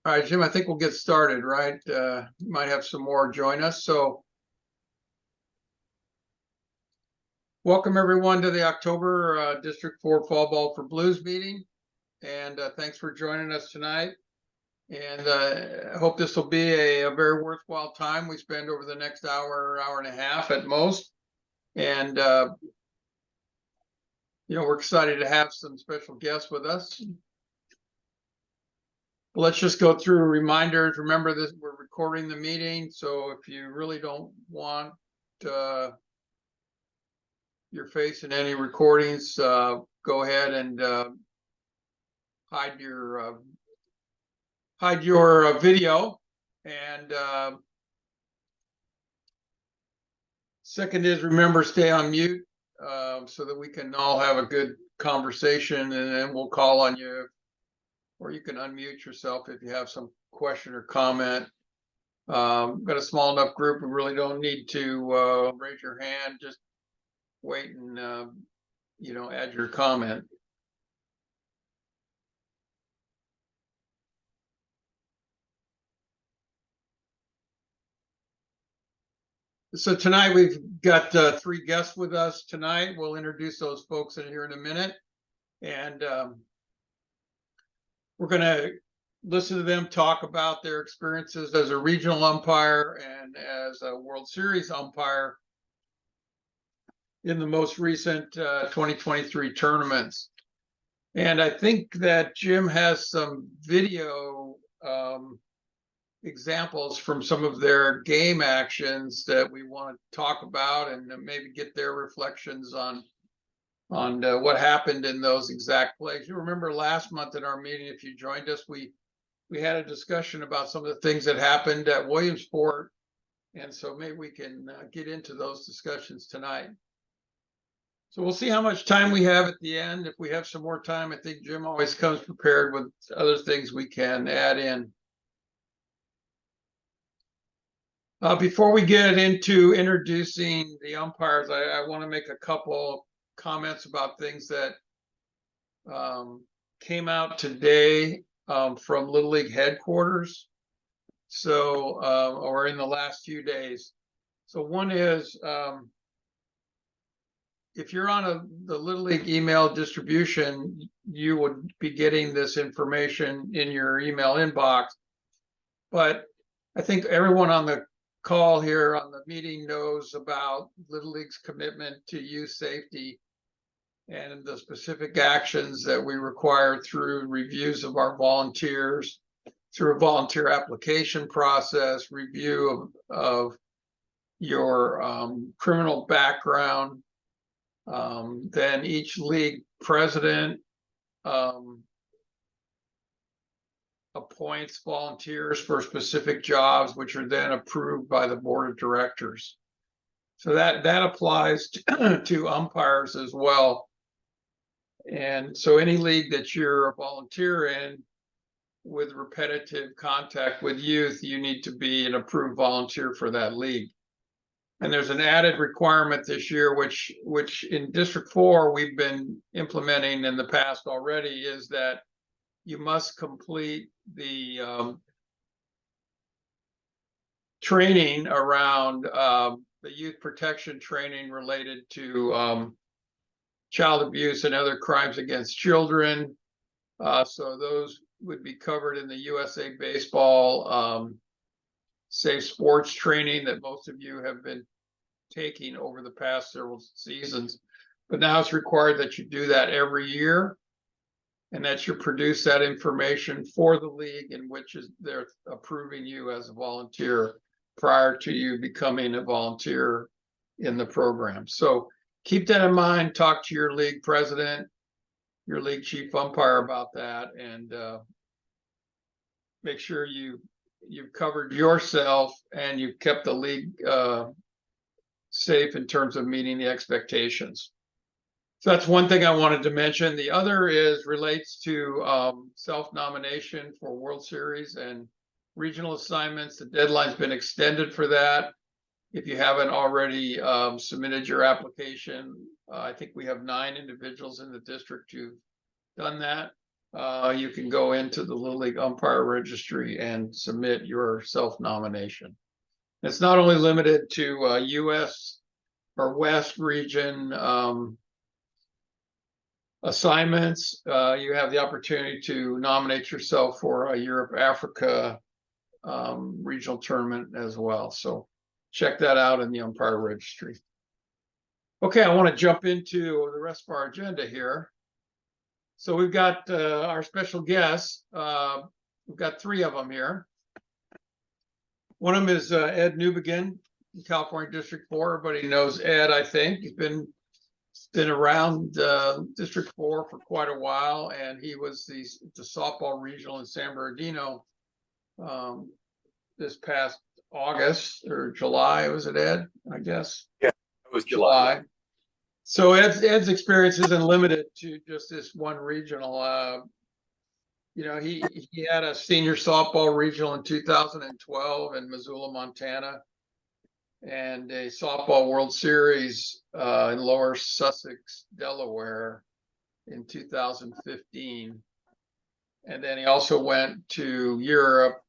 All right, Jim, I think we'll get started, right? Might have some more join us. So welcome everyone to the October District 4 Fall Ball for Blues meeting. And thanks for joining us tonight. And I hope this will be a very worthwhile time we spend over the next hour and a half at most. And, we're excited to have some special guests with us. Let's just go through reminders. Remember this, we're recording the meeting. So if you really don't want your face in any recordings, go ahead and hide your video. And second is, remember, stay on mute so that we can all have a good conversation, and then we'll call on you, or you can unmute yourself if you have some question or comment. Got a small enough group, we really don't need to raise your hand. Just wait and add your comment. So tonight we've got three guests with us tonight. We'll introduce those folks in here in a minute, and we're going to listen to them talk about their experiences as a regional umpire and as a World Series umpire in the most recent 2023 tournaments. And I think that Jim has some video examples from some of their game actions that we want to talk about, and maybe get their reflections on what happened in those exact plays. You remember last month in our meeting, if you joined us, we had a discussion about some of the things that happened at Williamsport, and so maybe we can get into those discussions tonight. So we'll see how much time we have at the end. If we have some more time, I think Jim always comes prepared with other things we can add in. Before we get into introducing the umpires, I want to make a couple comments about things that came out today from Little League headquarters. So, or in the last few days. So one is, if you're on the Little League email distribution, you would be getting this information in your email inbox. But I think everyone on the call here on the meeting knows about Little League's commitment to youth safety and the specific actions that we require through reviews of our volunteers, through a volunteer application process, review of your criminal background. Then each league president appoints volunteers for specific jobs, which are then approved by the board of directors. So that applies to umpires as well. And so any league that you're a volunteer in with repetitive contact with youth, you need to be an approved volunteer for that league. And there's an added requirement this year, which in District 4 we've been implementing in the past already, is that you must complete the training around the youth protection training related to child abuse and other crimes against children. So those would be covered in the USA Baseball Safe Sports training that most of you have been taking over the past several seasons. But now it's required that you do that every year, and that you produce that information for the league in which they're approving you as a volunteer prior to you becoming a volunteer in the program. So keep that in mind. Talk to your league president, your league chief umpire about that, and make sure you've covered yourself and you've kept the league safe in terms of meeting the expectations. So that's one thing I wanted to mention. The other relates to self-nomination for World Series and regional assignments. The deadline's been extended for that. If you haven't already submitted your application, I think we have 9 individuals in the district who've done that. you can go into the Little League umpire registry and submit your self-nomination. It's not only limited to U.S. or West region assignments. You have the opportunity to nominate yourself for a Europe, Africa regional tournament as well. So check that out in the umpire registry. Okay, I want to jump into the rest of our agenda here. So we've got our special guests. We've got 3 of them here. One of them is Ed Newbegin, California District 4. Everybody knows Ed, I think. He's been around District 4 for quite a while, and he was the softball regional in San Bernardino this past August or July. Was it, Ed? I guess. Yeah, it was July. So Ed's experience isn't limited to just this one regional. You know, he had a senior softball regional in 2012 in Missoula, Montana, and a softball World Series in Lower Sussex, Delaware in 2015. And then he also went to Europe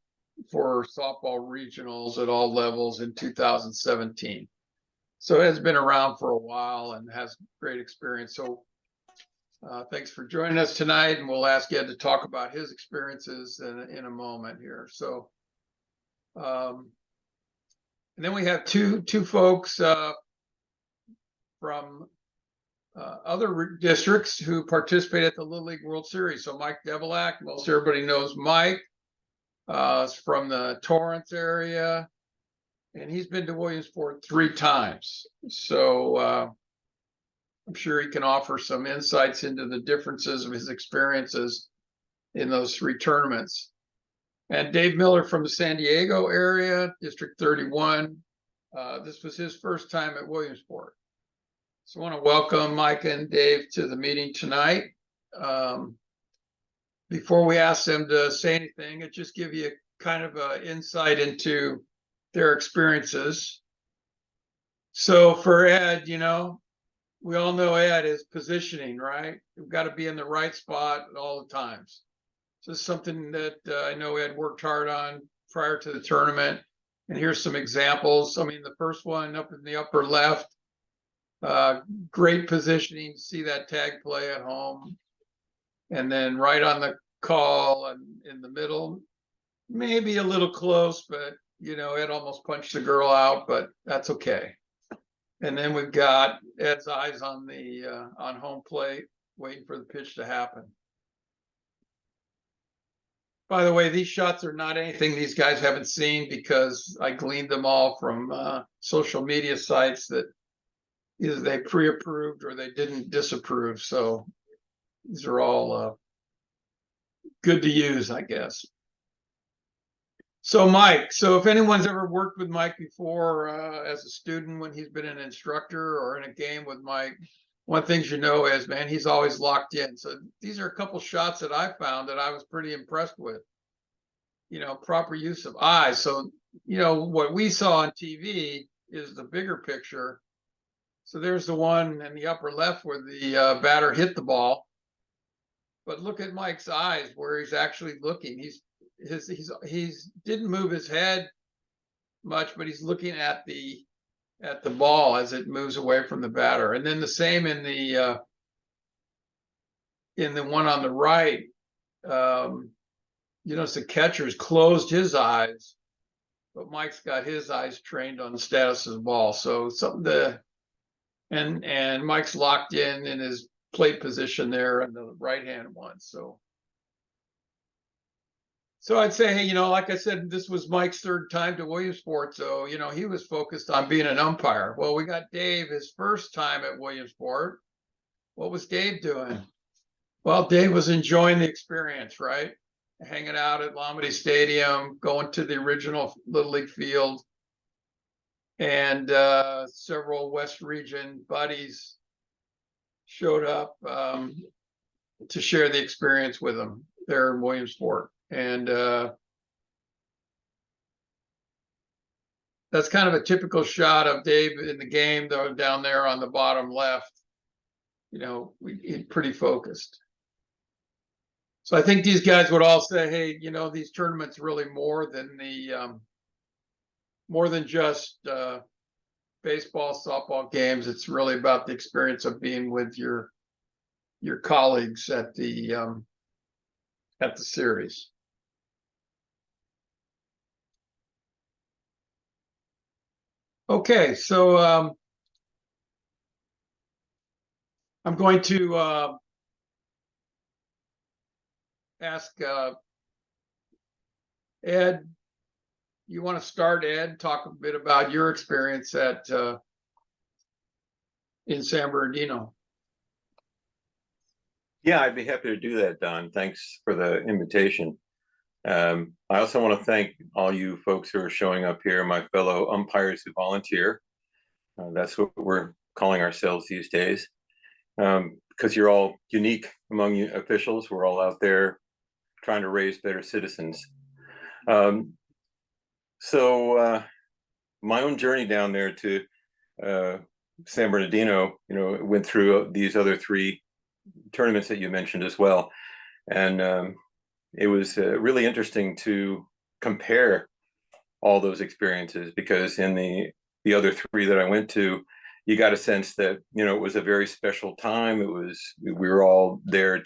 for softball regionals at all levels in 2017. So Ed's been around for a while and has great experience. So thanks for joining us tonight, and we'll ask Ed to talk about his experiences in a moment here. So, and then we have two folks from other districts who participate at the Little League World Series. So Mike Debelak, most everybody knows Mike, is from the Torrance area, and he's been to Williamsport 3 times. So I'm sure he can offer some insights into the differences of his experiences in those 3 tournaments. And Dave Miller from the San Diego area, District 31. This was his first time at Williamsport. So I want to welcome Mike and Dave to the meeting tonight. Before we ask them to say anything, it just give you kind of an insight into their experiences. So for Ed, you know, we all know Ed is positioning, right? You've got to be in the right spot at all the times. So this is something that I know Ed worked hard on prior to the tournament. And here's some examples. I mean, the first one up in the upper left, great positioning, see that tag play at home. And then right on the call and in the middle, maybe a little close, but you know, Ed almost punched the girl out, but that's okay. And then we've got Ed's eyes on the on home plate, waiting for the pitch to happen. By the way, these shots are not anything these guys haven't seen, because I gleaned them all from social media sites that either they pre-approved or they didn't disapprove. So these are all good to use, I guess. So Mike, so if anyone's ever worked with Mike before as a student when he's been an instructor or in a game with Mike, one thing you know is, man, he's always locked in. So these are a couple shots that I found that I was pretty impressed with. You know, proper use of eyes. So, you know, what we saw on TV is the bigger picture. So there's the one in the upper left where the batter hit the ball. But look at Mike's eyes where he's actually looking. He's didn't move his head much, but he's looking at the ball as it moves away from the batter. And then the same in the one on the right. You notice the catcher's closed his eyes, but Mike's got his eyes trained on the status of the ball. So something to, and Mike's locked in his plate position there in the right-hand one. So I'd say, hey, you know, like I said, this was Mike's 3rd time to Williamsport. So, you know, he was focused on being an umpire. Well, we got Dave, his first time at Williamsport. What was Dave doing? Well, Dave was enjoying the experience, right? Hanging out at Lombardi Stadium, going to the original Little League field. And several West Region buddies showed up to share the experience with him there in Williamsport. And that's kind of a typical shot of Dave in the game, though, down there on the bottom left. You know, he's pretty focused. So I think these guys would all say, hey, these tournaments really more than more than just baseball, softball games. It's really about the experience of being with your colleagues at the series. Okay, so I'm going to ask Ed. You want to start, Ed? Talk a bit about your experience in San Bernardino. Yeah, I'd be happy to do that, Don. Thanks for the invitation. I also want to thank all you folks who are showing up here, my fellow umpires who volunteer. That's what we're calling ourselves these days, because you're all unique among you officials. We're all out there trying to raise better citizens. So my own journey down there to San Bernardino, went through these other three tournaments that you mentioned as well. And it was really interesting to compare all those experiences, because in the other three that I went to, you got a sense that it was a very special time. We were all there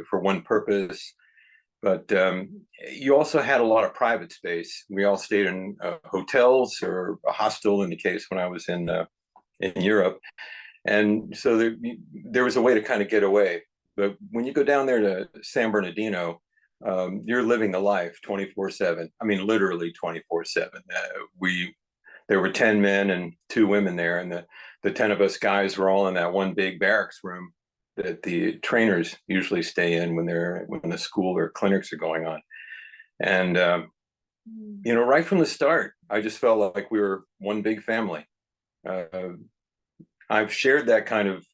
for one purpose, but you also had a lot of private space. We all stayed in hotels or a hostel in the case when I was in Europe, and so there was a way to kind of get away. But when you go down there to San Bernardino, you're living the life 24/7. I mean, literally 24/7. There were 10 men and 2 women there, and the 10 of us guys were all in that one big barracks room that the trainers usually stay in when the school or clinics are going on. And right from the start, I just felt like we were one big family. I've shared that kind of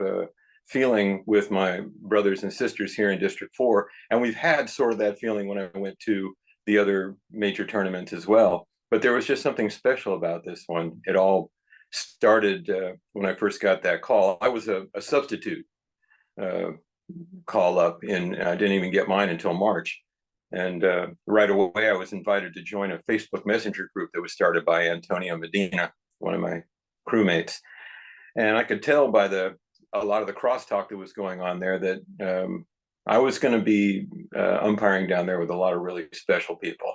feeling with my brothers and sisters here in District 4, and we've had sort of that feeling when I went to the other major tournaments as well. But there was just something special about this one. It all started when I first got that call. I was a substitute call up, and I didn't even get mine until March. And right away, I was invited to join a Facebook Messenger group that was started by Antonio Medina, one of my crewmates. And I could tell by a lot of the crosstalk that was going on there that I was going to be umpiring down there with a lot of really special people.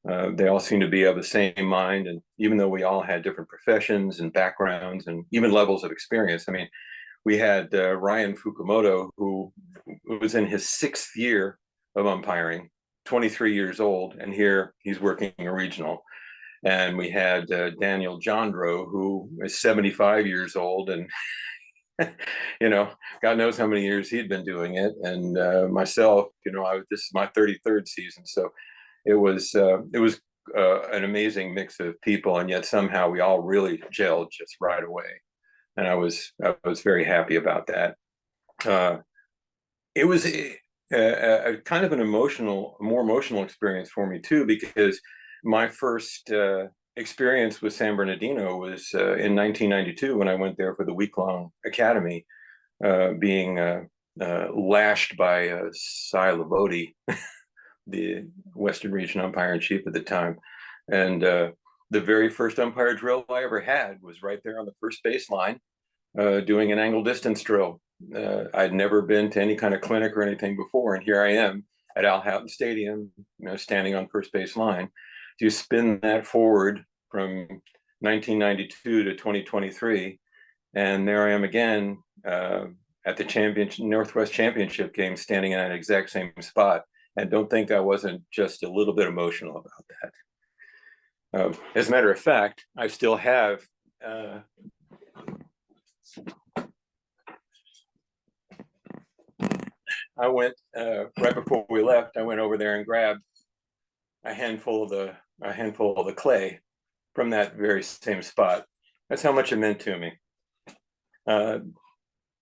They all seemed to be of the same mind, and even though we all had different professions and backgrounds and even levels of experience, I mean, we had Ryan Fukumoto, who was in his 6th year of umpiring, 23 years old, and here he's working a regional. And we had Daniel Jandro, who is 75 years old, and God knows how many years he'd been doing it. And myself, this is my 33rd season, so it was an amazing mix of people, and yet somehow we all really gelled just right away. And I was very happy about that. It was a kind of more emotional experience for me too, because my first experience with San Bernardino was in 1992 when I went there for the week-long academy, being lashed by Cy Lavoti, the Western Region umpire-in-chief at the time. And the very first umpire drill I ever had was right there on the first baseline, doing an angle distance drill. I'd never been to any kind of clinic or anything before, and here I am at Al Houghton Stadium, standing on first base line. You spin that forward from 1992 to 2023, and there I am again at the Northwest Championship game, standing in that exact same spot. And don't think I wasn't just a little bit emotional about that. As a matter of fact, I still have I went right before we left. I went over there and grabbed a handful of the clay from that very same spot. That's how much it meant to me.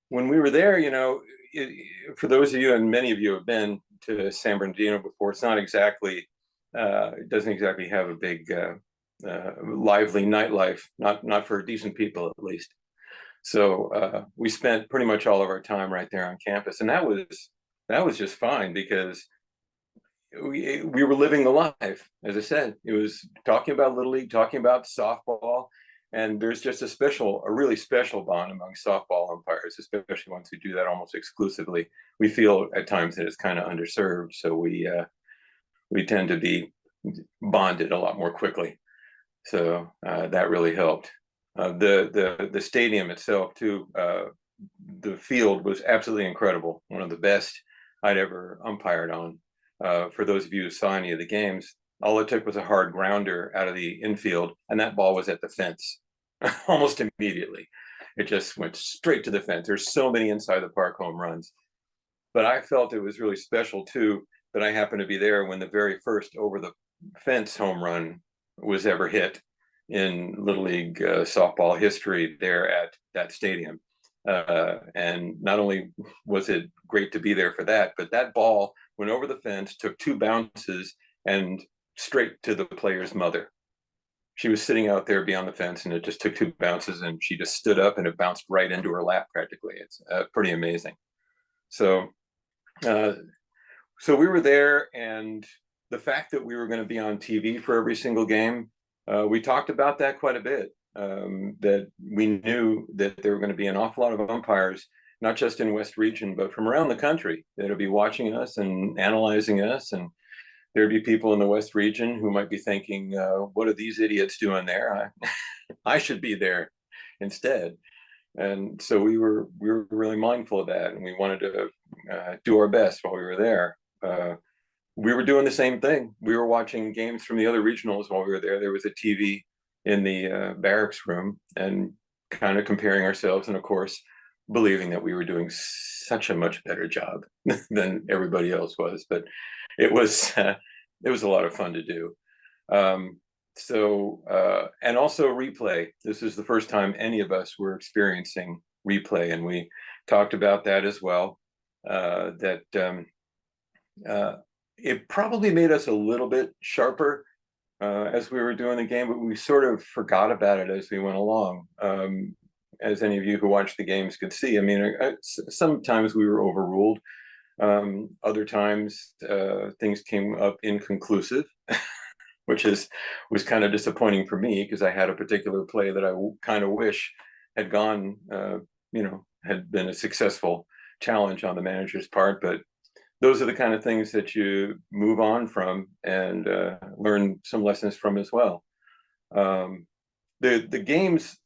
When we were there, for those of you, and many of you have been to San Bernardino before, it's not exactly, it doesn't exactly have a big lively nightlife, not for decent people at least. So we spent pretty much all of our time right there on campus, and that was just fine, because we were living the life. As I said, it was talking about Little League, talking about softball, and there's just a really special bond among softball umpires, especially ones who do that almost exclusively. We feel at times that it's kind of underserved, so we tend to be bonded a lot more quickly. So that really helped. The stadium itself too, the field was absolutely incredible. One of the best I'd ever umpired on. For those of you who saw any of the games, all it took was a hard grounder out of the infield, and that ball was at the fence almost immediately. It just went straight to the fence. There's so many inside the park home runs. But I felt it was really special too that I happened to be there when the very first over the fence home run was ever hit in Little League softball history there at that stadium. And not only was it great to be there for that, but that ball went over the fence, took 2 bounces, and straight to the player's mother. She was sitting out there beyond the fence, and it just took 2 bounces, and she just stood up, and it bounced right into her lap practically. It's pretty amazing. So, so we were there, and the fact that we were going to be on TV for every single game, we talked about that quite a bit. That we knew that there were going to be an awful lot of umpires, not just in West Region, but from around the country that'll be watching us and analyzing us. And there'd be people in the West Region who might be thinking, what are these idiots doing there? I should be there instead. And so we were really mindful of that, and we wanted to do our best while we were there. We were doing the same thing. We were watching games from the other regionals while we were there. There was a TV in the barracks room, and kind of comparing ourselves, and of course believing that we were doing such a much better job than everybody else was. But it was a lot of fun to do. And also replay. This is the first time any of us were experiencing replay, and we talked about that as well. It probably made us a little bit sharper as we were doing the game, but we sort of forgot about it as we went along. As any of you who watched the games could see, I mean, sometimes we were overruled. Other times things came up inconclusive, which was kind of disappointing for me, because I had a particular play that I kind of wish had gone, had been a successful challenge on the manager's part. But those are the kind of things that you move on from and learn some lessons from as well. The games,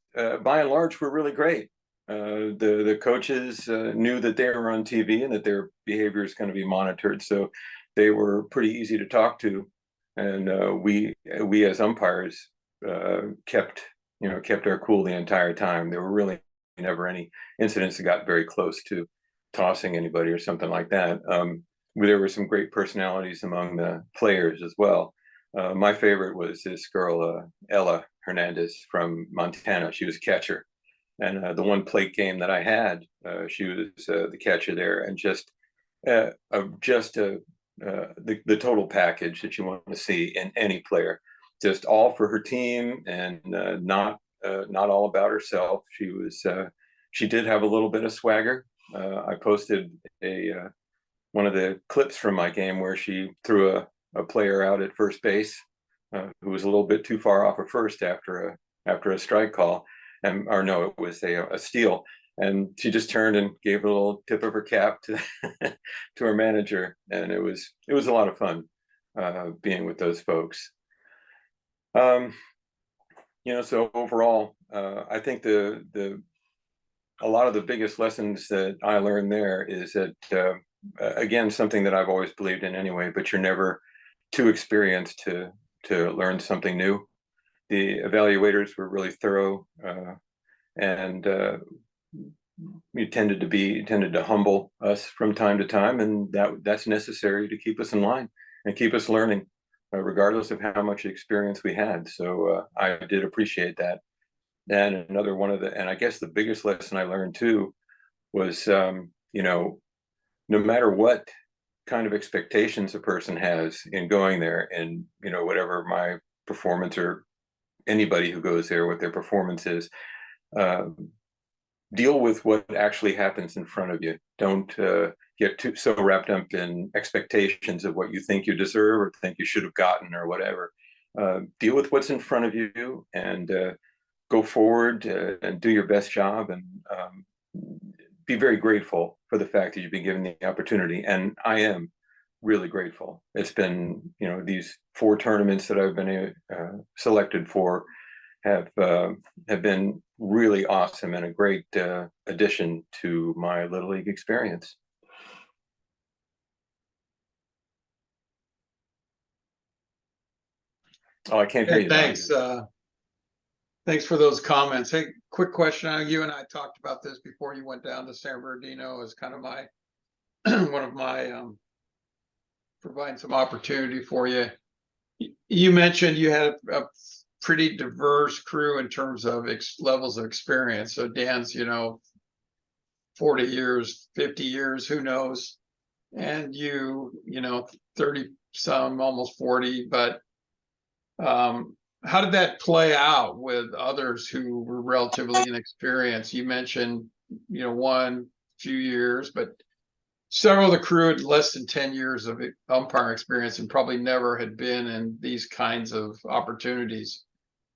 by and large, were really great. The coaches knew that they were on TV and that their behavior is going to be monitored, so they were pretty easy to talk to. And we as umpires kept our cool the entire time. There were really never any incidents that got very close to tossing anybody or something like that. There were some great personalities among the players as well. My favorite was this girl, Ella Hernandez from Montana. She was a catcher. And the one plate game that I had, she was the catcher there, and the total package that you want to see in any player, just all for her team, and not all about herself. She did have a little bit of swagger. I posted one of the clips from my game where she threw a player out at first base who was a little bit too far off of first after a strike call. Or no, it was a steal, and she just turned and gave a little tip of her cap to to her manager, and it was a lot of fun being with those folks. So overall, I think a lot of the biggest lessons that I learned there is that again, something that I've always believed in anyway, but you're never too experienced to learn something new. The evaluators were really thorough, and you tended to humble us from time to time, and that's necessary to keep us in line and keep us learning, regardless of how much experience we had. So I did appreciate that. And another one and I guess the biggest lesson I learned too was, no matter what kind of expectations a person has in going there, and whatever my performance, or anybody who goes there, what their performance is, deal with what actually happens in front of you. Don't get too so wrapped up in expectations of what you think you deserve or think you should have gotten or whatever. Deal with what's in front of you and go forward and do your best job, and be very grateful for the fact that you've been given the opportunity. And I am really grateful. It's been, these 4 tournaments that I've been selected for have been really awesome and a great addition to my Little League experience. Oh, I can't hear you. Thanks. Thanks for those comments. Hey, quick question. You and I talked about this before you went down to San Bernardino as kind of my one of my providing some opportunity for you. You mentioned you had a pretty diverse crew in terms of levels of experience. So Dan's, 40 years, 50 years, who knows? And you, 30 some, almost 40, but how did that play out with others who were relatively inexperienced? You mentioned, one few years, but several of the crew had less than 10 years of umpire experience and probably never had been in these kinds of opportunities.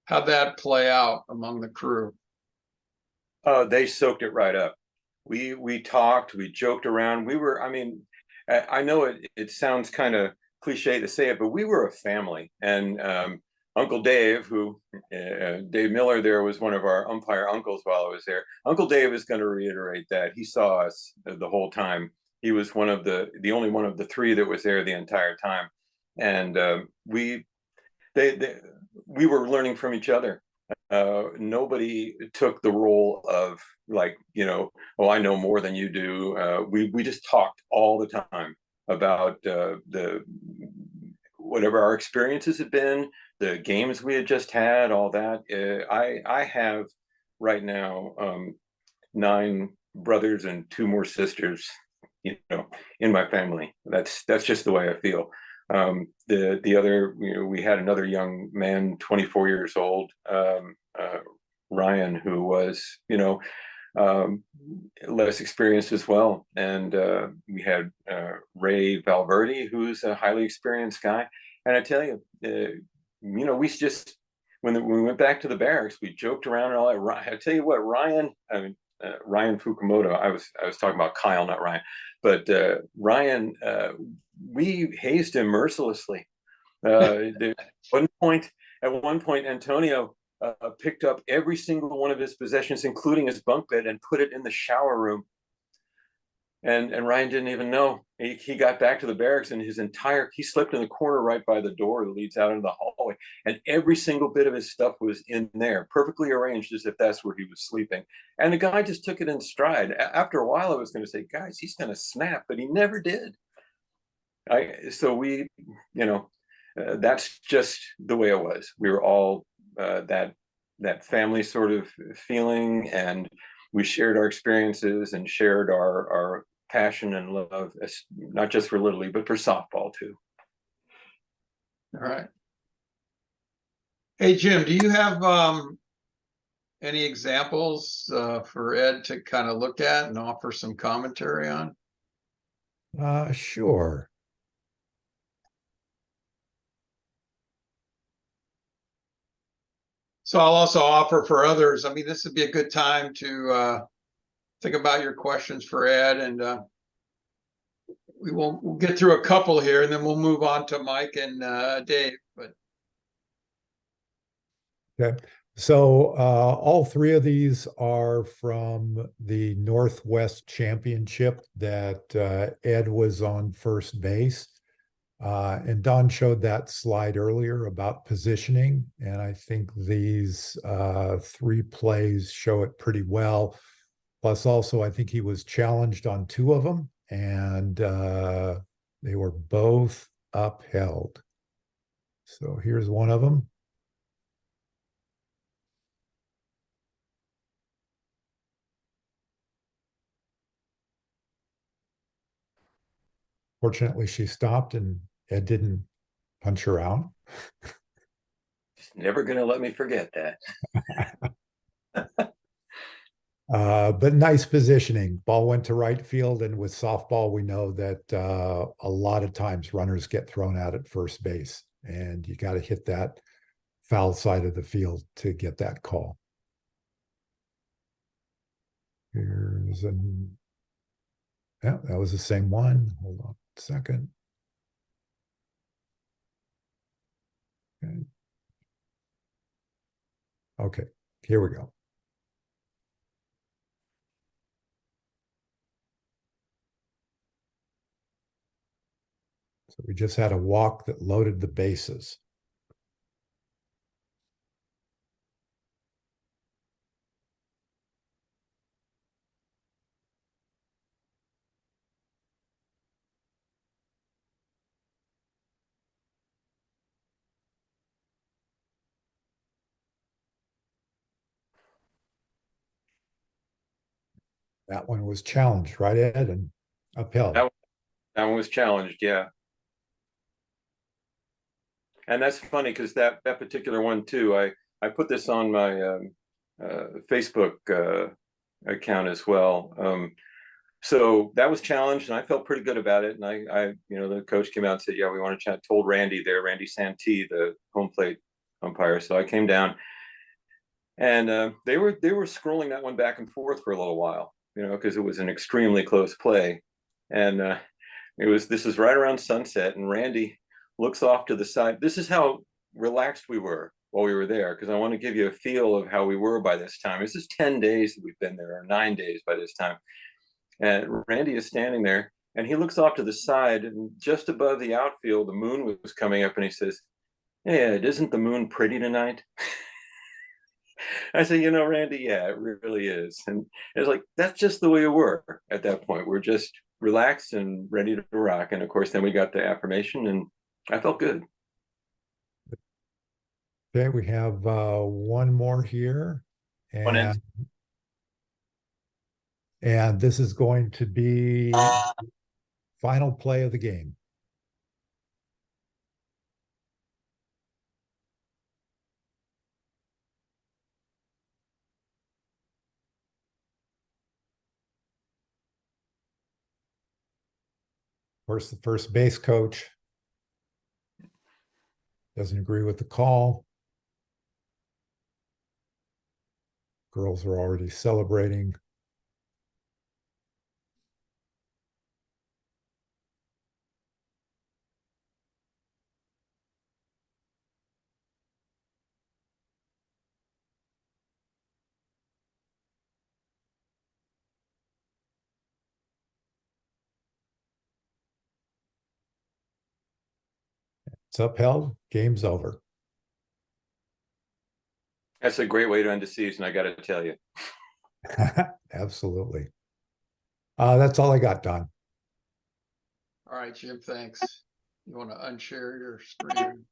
How'd that play out among the crew? They soaked it right up. We talked, we joked around. I know it sounds kind of cliche to say it, but we were a family. And Uncle Dave, Dave Miller there, was one of our umpire uncles while I was there. Uncle Dave is going to reiterate that. He saw us the whole time. He was the only one of the 3 that was there the entire time. And we were learning from each other. Nobody took the role of oh, I know more than you do. We just talked all the time about whatever our experiences had been, the games we had just had, all that. I have right now 9 brothers and 2 more sisters, in my family. That's just the way I feel. The other, we had another young man, 24 years old, Ryan, who was, less experienced as well. And we had Ray Valverde, who's a highly experienced guy. And I tell you, we just, when we went back to the barracks, we joked around and all that. I tell you what, Ryan Fukumoto, I was talking about Kyle, not Ryan, but Ryan, we hazed him mercilessly. At one point, Antonio picked up every single one of his possessions, including his bunk bed, and put it in the shower room. And Ryan didn't even know. He got back to the barracks, and he slept in the corner right by the door that leads out into the hallway, and every single bit of his stuff was in there, perfectly arranged as if that's where he was sleeping. And the guy just took it in stride. After a while, I was going to say, guys, he's going to snap, but he never did. That's just the way it was. We were all that family sort of feeling, and we shared our experiences and shared our passion and love, not just for Little League, but for softball too. All right. Hey, Jim, do you have any examples for Ed to kind of look at and offer some commentary on? Sure. So I'll also offer for others. I mean, this would be a good time to think about your questions for Ed, and we'll get through a couple here, and then we'll move on to Mike and Dave. But Okay. So all 3 of these are from the Northwest Championship that Ed was on first base. And Don showed that slide earlier about positioning, and I think these 3 plays show it pretty well. Plus, also, I think he was challenged on 2 of them, and they were both upheld. So here's one of them. Fortunately, she stopped and Ed didn't punch her out. Just never going to let me forget that. But nice positioning. Ball went to right field, and with softball, we know that a lot of times runners get thrown out at first base, and you got to hit that foul side of the field to get that call. Here's an, yeah, that was the same one. Hold on a second. Okay. Okay, here we go. So we just had a walk that loaded the bases. That one was challenged, right, Ed, and upheld. That one was challenged, yeah. And that's funny because that particular one too, I put this on my Facebook account as well. So that was challenged, and I felt pretty good about it. And I the coach came out and said, "Yeah, we want to chat." Told Randy there, Randy Santee, the home plate umpire. So I came down, and they were scrolling that one back and forth for a little while, because it was an extremely close play, and this is right around sunset, and Randy looks off to the side. This is how relaxed we were while we were there, because I want to give you a feel of how we were by this time. This is 10 days that we've been there, or 9 days by this time. And Randy is standing there, and he looks off to the side, and just above the outfield, the moon was coming up, and he says, "Hey, Ed, isn't the moon pretty tonight?" I said, Randy, yeah, it really is. And it's like, that's just the way we were at that point. We're just relaxed and ready to rock. And of course, then we got the affirmation, and I felt good. Okay, we have one more here. And this is going to be final play of the game. Of course, the first base coach doesn't agree with the call. Girls are already celebrating. It's upheld. Game's over. That's a great way to end the season, I got to tell you. Absolutely. That's all I got, Don. All right, Jim, thanks. You want to unshare your screen?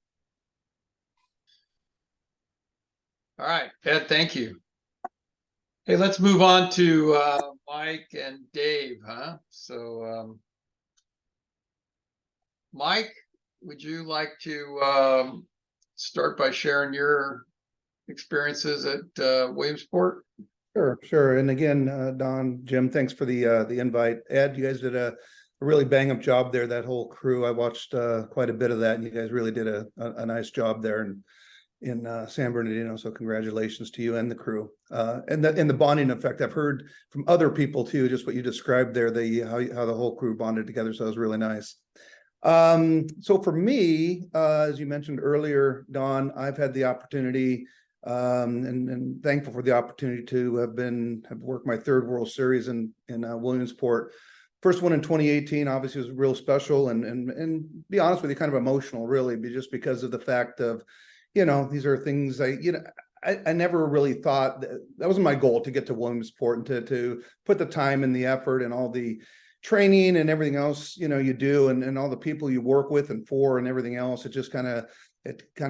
All right, Ed, thank you. Hey, let's move on to Mike and Dave, huh? So, Mike, would you like to start by sharing your experiences at Williamsport? Sure. And again, Don, Jim, thanks for the invite. Ed, you guys did a really bang up job there. That whole crew, I watched quite a bit of that, and you guys really did a nice job there in San Bernardino. So congratulations to you and the crew. And the bonding effect, I've heard from other people too, just what you described there, how the whole crew bonded together. So it was really nice. So for me, as you mentioned earlier, Don, I've had the opportunity and thankful for the opportunity to have worked my third World Series in Williamsport. First one in 2018 obviously was real special, and be honest with you, kind of emotional, really, just because of the fact of, these are things I never really thought that wasn't my goal, to get to Williamsport and to put the time and the effort and all the training and everything else, you do, and all the people you work with and for and everything else. It just kind of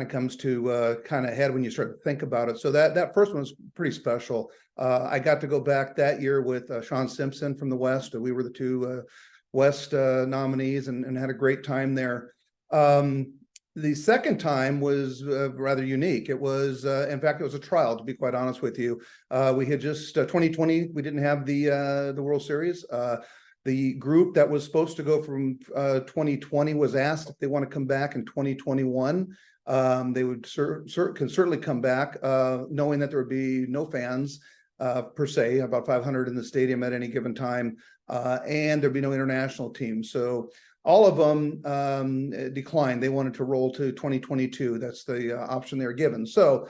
comes to kind of head when you start to think about it. So that first one was pretty special. I got to go back that year with Sean Simpson from the West. We were the two West nominees and had a great time there. The second time was rather unique. It was, in fact, it was a trial, to be quite honest with you. We had just 2020, we didn't have the World Series. The group that was supposed to go from 2020 was asked if they want to come back in 2021. They would can certainly come back, knowing that there would be no fans per se, about 500 in the stadium at any given time, and there'd be no international team. So all of them declined. They wanted to roll to 2022. That's the option they were given. So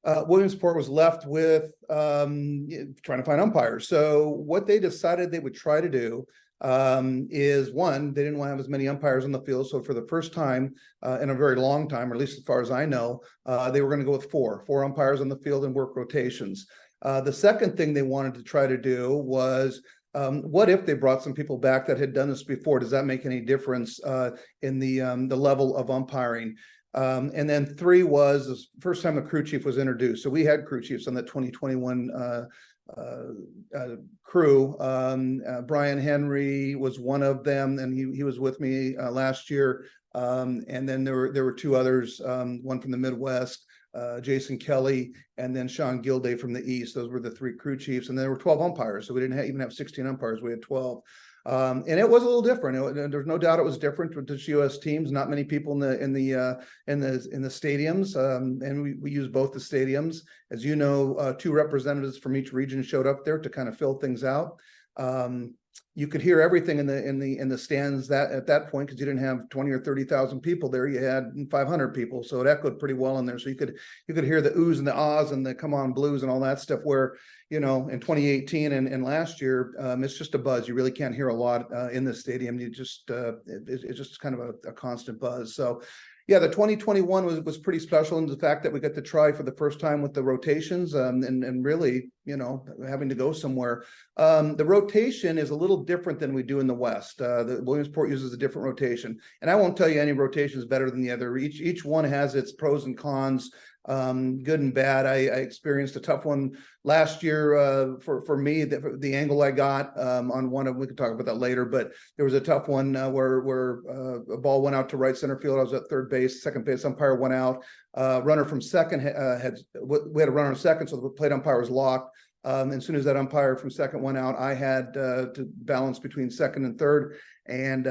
Williamsport was left with trying to find umpires. So what they decided they would try to do is, one, they didn't want to have as many umpires on the field. So for the first time in a very long time, or at least as far as I know, they were going to go with four umpires on the field and work rotations. The second thing they wanted to try to do was, what if they brought some people back that had done this before? Does that make any difference in the level of umpiring? And then three was the first time a crew chief was introduced. So we had crew chiefs on that 2021 crew. Brian Henry was one of them, and he was with me last year. And then there were two others, one from the Midwest, Jason Kelly, and then Sean Gilday from the East. Those were the three crew chiefs, and there were 12 umpires. So we didn't even have 16 umpires. We had 12. And it was a little different. There's no doubt it was different with the U.S. teams. Not many people in the stadiums, and we used both the stadiums. As you know, two representatives from each region showed up there to kind of fill things out. You could hear everything in the stands that at that point, because you didn't have 20 or 30,000 people there. You had 500 people, so it echoed pretty well in there. So you could hear the oohs and the ahs and the come on blues and all that stuff. Where, in 2018 and last year, it's just a buzz. You really can't hear a lot in the stadium. You just it's just kind of a constant buzz. So yeah, the 2021 was pretty special in the fact that we got to try for the first time with the rotations, and really, having to go somewhere. The rotation is a little different than we do in the West. The Williamsport uses a different rotation, and I won't tell you any rotation is better than the other. Each one has its pros and cons, good and bad. I experienced a tough one last year for me. The angle I got on one of, we could talk about that later, but there was a tough one where a ball went out to right center field. I was at third base, second base umpire went out. Runner from second we had a runner on second, so the plate umpire was locked. As soon as that umpire from second went out, I had to balance between second and third, and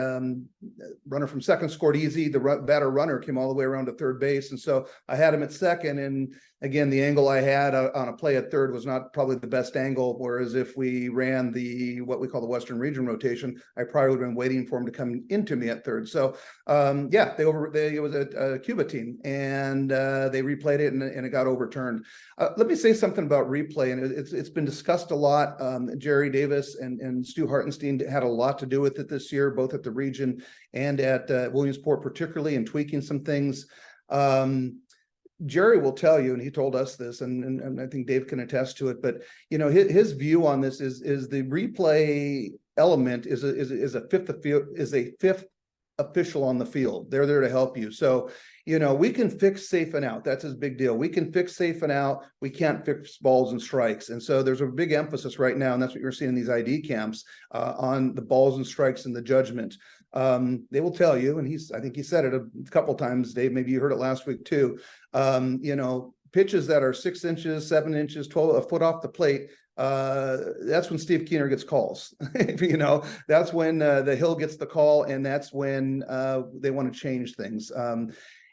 runner from second scored easy. The batter runner came all the way around to third base, and so I had him at second. And again, the angle I had on a play at third was not probably the best angle. Whereas if we ran what we call the Western Region rotation, I probably would have been waiting for him to come into me at third. So yeah, it was a Cuba team, and they replayed it, and it got overturned. Let me say something about replay, and it's been discussed a lot. Jerry Davis and Stu Hartenstein had a lot to do with it this year, both at the region and at Williamsport, particularly in tweaking some things. Jerry will tell you, and he told us this, and I think Dave can attest to it, but his view on this is the replay element is a fifth official on the field. They're there to help you. So, we can fix safe and out. That's his big deal. We can fix safe and out. We can't fix balls and strikes. And so there's a big emphasis right now, and that's what you're seeing in these ID camps on the balls and strikes and the judgment. They will tell you, and I think he said it a couple times, Dave, maybe you heard it last week too. Pitches that are 6 inches, 7 inches, 12, a foot off the plate. That's when Steve Keener gets calls. That's when the Hill gets the call, and that's when they want to change things.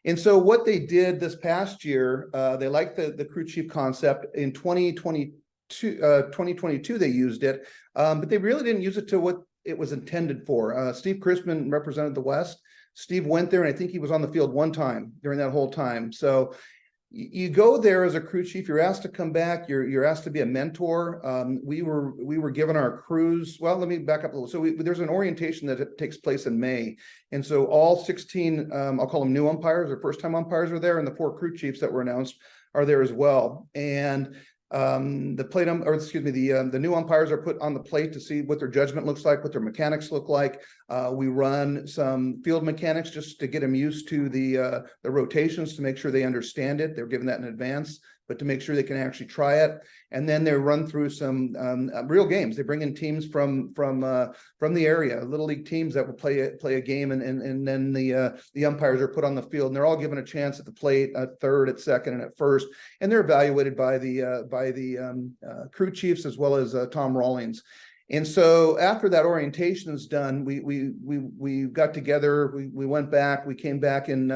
And so what they did this past year, they liked the crew chief concept. In 2022, they used it, but they really didn't use it to what it was intended for. Steve Crispin represented the West. Steve went there, and I think he was on the field one time during that whole time. So you go there as a crew chief, you're asked to come back, you're asked to be a mentor. We were given our crews. Well, let me back up a little. So there's an orientation that takes place in May. And so all 16, I'll call them new umpires or first time umpires are there, and the 4 crew chiefs that were announced are there as well. And the new umpires are put on the plate to see what their judgment looks like, what their mechanics look like. We run some field mechanics just to get them used to the rotations, to make sure they understand it. They're given that in advance. but to make sure they can actually try it. And then they run through some real games. They bring in teams from the area, little league teams that will play a game, and then the umpires are put on the field, and they're all given a chance at the plate, at third, at second, and at first, and they're evaluated by the crew chiefs as well as Tom Rawlings. And so after that orientation is done, we got together, we went back, we came back in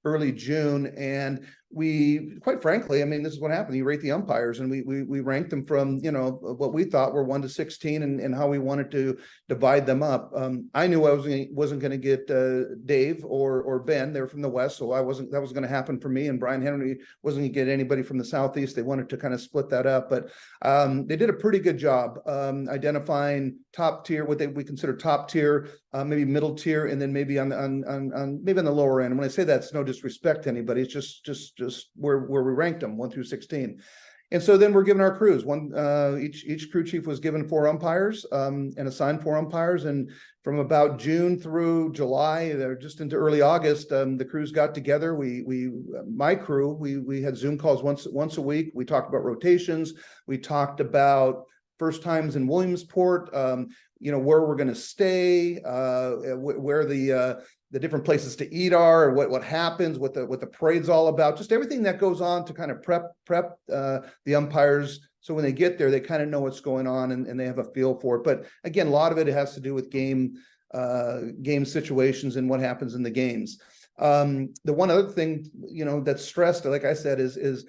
early June, and we, quite frankly, I mean, this is what happened. You rate the umpires, and we ranked them from, you know, what we thought were 1 to 16 and how we wanted to divide them up. I knew I wasn't going to get Dave or Ben. They're from the West, so that was going to happen for me. And Brian Henry wasn't going to get anybody from the Southeast. They wanted to kind of split that up, but they did a pretty good job identifying top tier, what we consider top tier, maybe middle tier, and then maybe on maybe on the lower end. And when I say that, it's no disrespect to anybody. It's just where we ranked them 1 through 16. And so then we're given our crews. Each crew chief was given 4 umpires and assigned 4 umpires. And from about June through July, just into early August, the crews got together. My crew, we had Zoom calls once a week. We talked about rotations. We talked about first times in Williamsport, you know, where we're going to stay, where the different places to eat are, what happens, what the parade's all about, just everything that goes on to kind of prep the umpires. So when they get there, they kind of know what's going on and they have a feel for it. But again, a lot of it has to do with game situations and what happens in the games. The one other thing, you know, that's stressed, like I said, is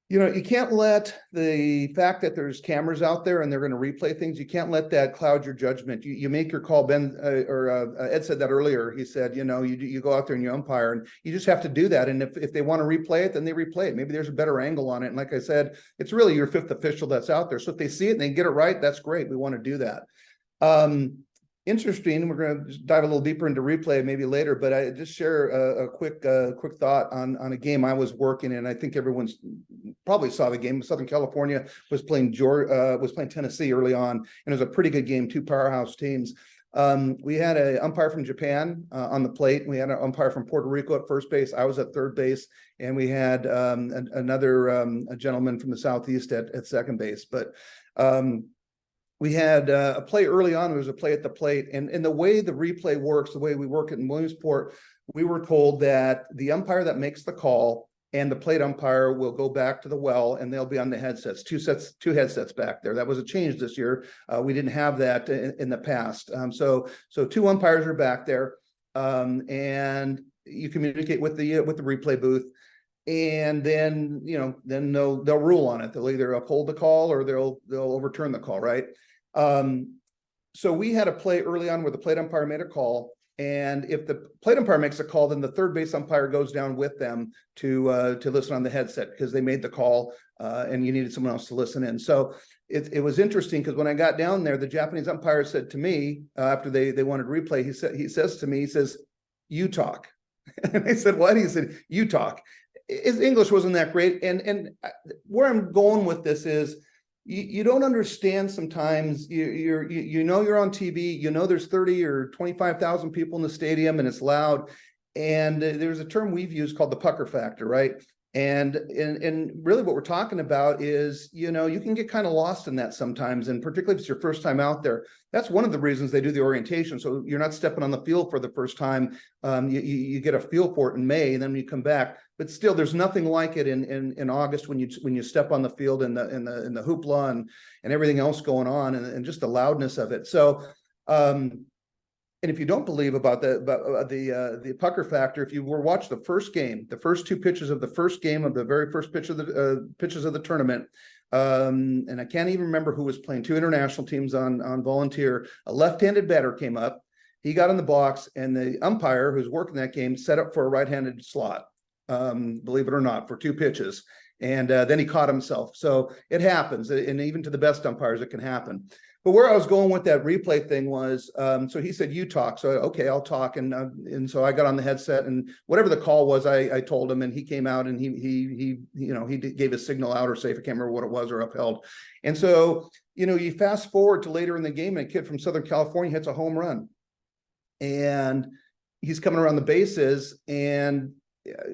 you know, you can't let the fact that there's cameras out there and they're going to replay things, you can't let that cloud your judgment. You make your call. Ben Ed said that earlier. He said, you know, you go out there and you umpire, and you just have to do that. And if they want to replay it, then they replay it. Maybe there's a better angle on it. And like I said, it's really your 5th official that's out there. So if they see it and they get it right, that's great. We want to do that. Interesting. We're going to dive a little deeper into replay maybe later, but I just share a quick thought on a game I was working in. I think everyone's probably saw the game. Southern California was playing Tennessee early on, and it was a pretty good game, 2 powerhouse teams. We had an umpire from Japan on the plate. We had an umpire from Puerto Rico at first base. I was at third base, and we had another a gentleman from the Southeast at second base. But we had a play early on. There was a play at the plate, and the way the replay works, the way we work it in Williamsport, we were told that the umpire that makes the call and the plate umpire will go back to the well, and they'll be on the headsets, two headsets back there. That was a change this year. We didn't have that in the past. So 2 umpires are back there, and you communicate with the replay booth. And then, you know, then they'll rule on it. They'll either uphold the call or they'll overturn the call, right? So we had a play early on where the plate umpire made a call, and if the plate umpire makes a call, then the third base umpire goes down with them to listen on the headset because they made the call, and you needed someone else to listen in. So it was interesting because when I got down there, the Japanese umpire said to me after they wanted replay, he says to me, "You talk," and I said, "What?" He said, "You talk." His English wasn't that great, and where I'm going with this is you don't understand sometimes. You know you're on TV, you know there's 30 or 25,000 people in the stadium and it's loud, and there's a term we've used called the pucker factor, right? And really what we're talking about is, you know, you can get kind of lost in that sometimes, and particularly if it's your first time out there. That's one of the reasons they do the orientation, so you're not stepping on the field for the first time. You get a feel for it in May, and then you come back. But still, there's nothing like it in August when you step on the field and the hoopla and everything else going on, and just the loudness of it. So, and if you don't believe about the pucker factor, if you were watch the first game, the first 2 pitches of the first game of the very first pitch of the pitches of the tournament, and I can't even remember who was playing, 2 international teams on volunteer. A left-handed batter came up. He got in the box, and the umpire who's working that game set up for a right-handed slot. Believe it or not, for 2 pitches, and then he caught himself. So it happens, and even to the best umpires, it can happen. But where I was going with that replay thing was, so he said, "You talk." So okay, I'll talk, and so I got on the headset, and whatever the call was, I told him, and he came out, and he gave a signal out, or say, if I can't remember what it was, or upheld. And so, you know, you fast forward to later in the game, and a kid from Southern California hits a home run, and he's coming around the bases, and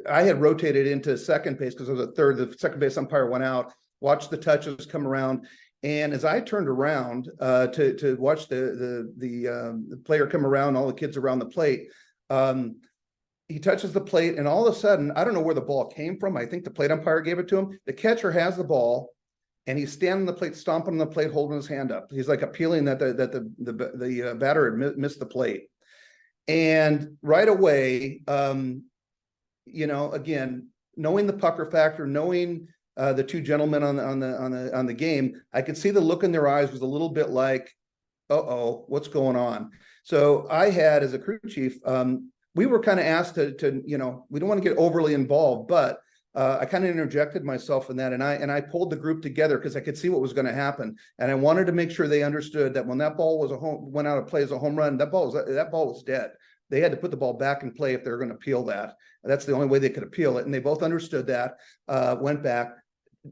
I had rotated into second base because I was at third. The second base umpire went out, watched the touches come around. And as I turned around to watch the player come around, all the kids around the plate, he touches the plate, and all of a sudden, I don't know where the ball came from. I think the plate umpire gave it to him. The catcher has the ball, and he's standing on the plate, stomping on the plate, holding his hand up. He's like appealing that the batter had missed the plate. And right away, you know, again, knowing the pucker factor, knowing the two gentlemen on the game, I could see the look in their eyes was a little bit like, uh-oh, what's going on? So I had, as a crew chief, we were kind of asked to, you know, we don't want to get overly involved, but I kind of interjected myself in that, and I pulled the group together because I could see what was going to happen, and I wanted to make sure they understood that when that ball was went out of play as a home run, that ball was dead. They had to put the ball back in play if they were going to appeal that. That's the only way they could appeal it, and they both understood that. Went back.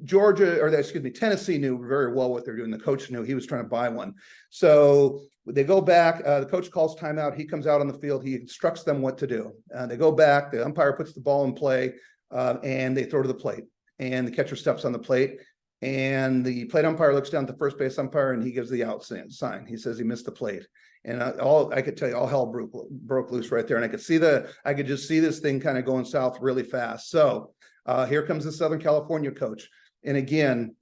Tennessee knew very well what they're doing. The coach knew. He was trying to buy one. So they go back. The coach calls timeout. He comes out on the field. He instructs them what to do. They go back. The umpire puts the ball in play, and they throw to the plate. And the catcher steps on the plate. And the plate umpire looks down at the first base umpire, and he gives the out sign. He says he missed the plate. And I could tell you, all hell broke loose right there. And I could just see this thing kind of going south really fast. So here comes the Southern California coach. And again,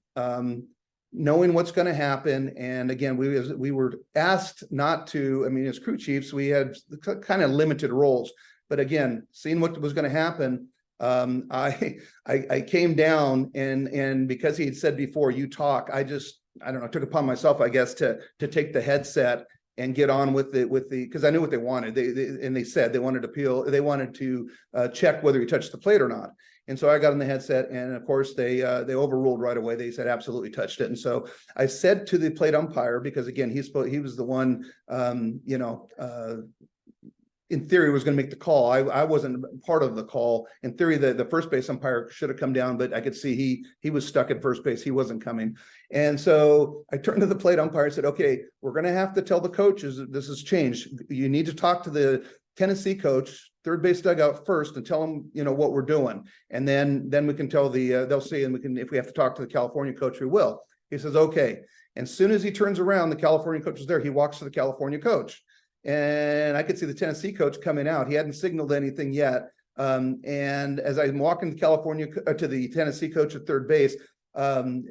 knowing what's going to happen. And again, we were asked not to, I mean, as crew chiefs, we had kind of limited roles, but again, seeing what was going to happen, I came down and because he had said before, you talk, I don't know, I took upon myself, I guess, to take the headset and get on with the because I knew what they wanted. They said they wanted to appeal. They wanted to check whether he touched the plate or not. And so I got in the headset, and of course they overruled right away. They said absolutely touched it. And so I said to the plate umpire, because again he was the one, in theory was going to make the call. I wasn't part of the call. In theory, the first base umpire should have come down, but I could see he was stuck at first base. He wasn't coming. And so I turned to the plate umpire and said, okay, we're going to have to tell the coaches that this has changed. You need to talk to the Tennessee coach, third base dugout first, and tell them, what we're doing. And then we can tell they'll see, and we can, if we have to talk to the California coach, we will. He says, okay. And as soon as he turns around, the California coach is there. He walks to the California coach. And I could see the Tennessee coach coming out. He hadn't signaled anything yet. And as I'm walking to the Tennessee coach at third base,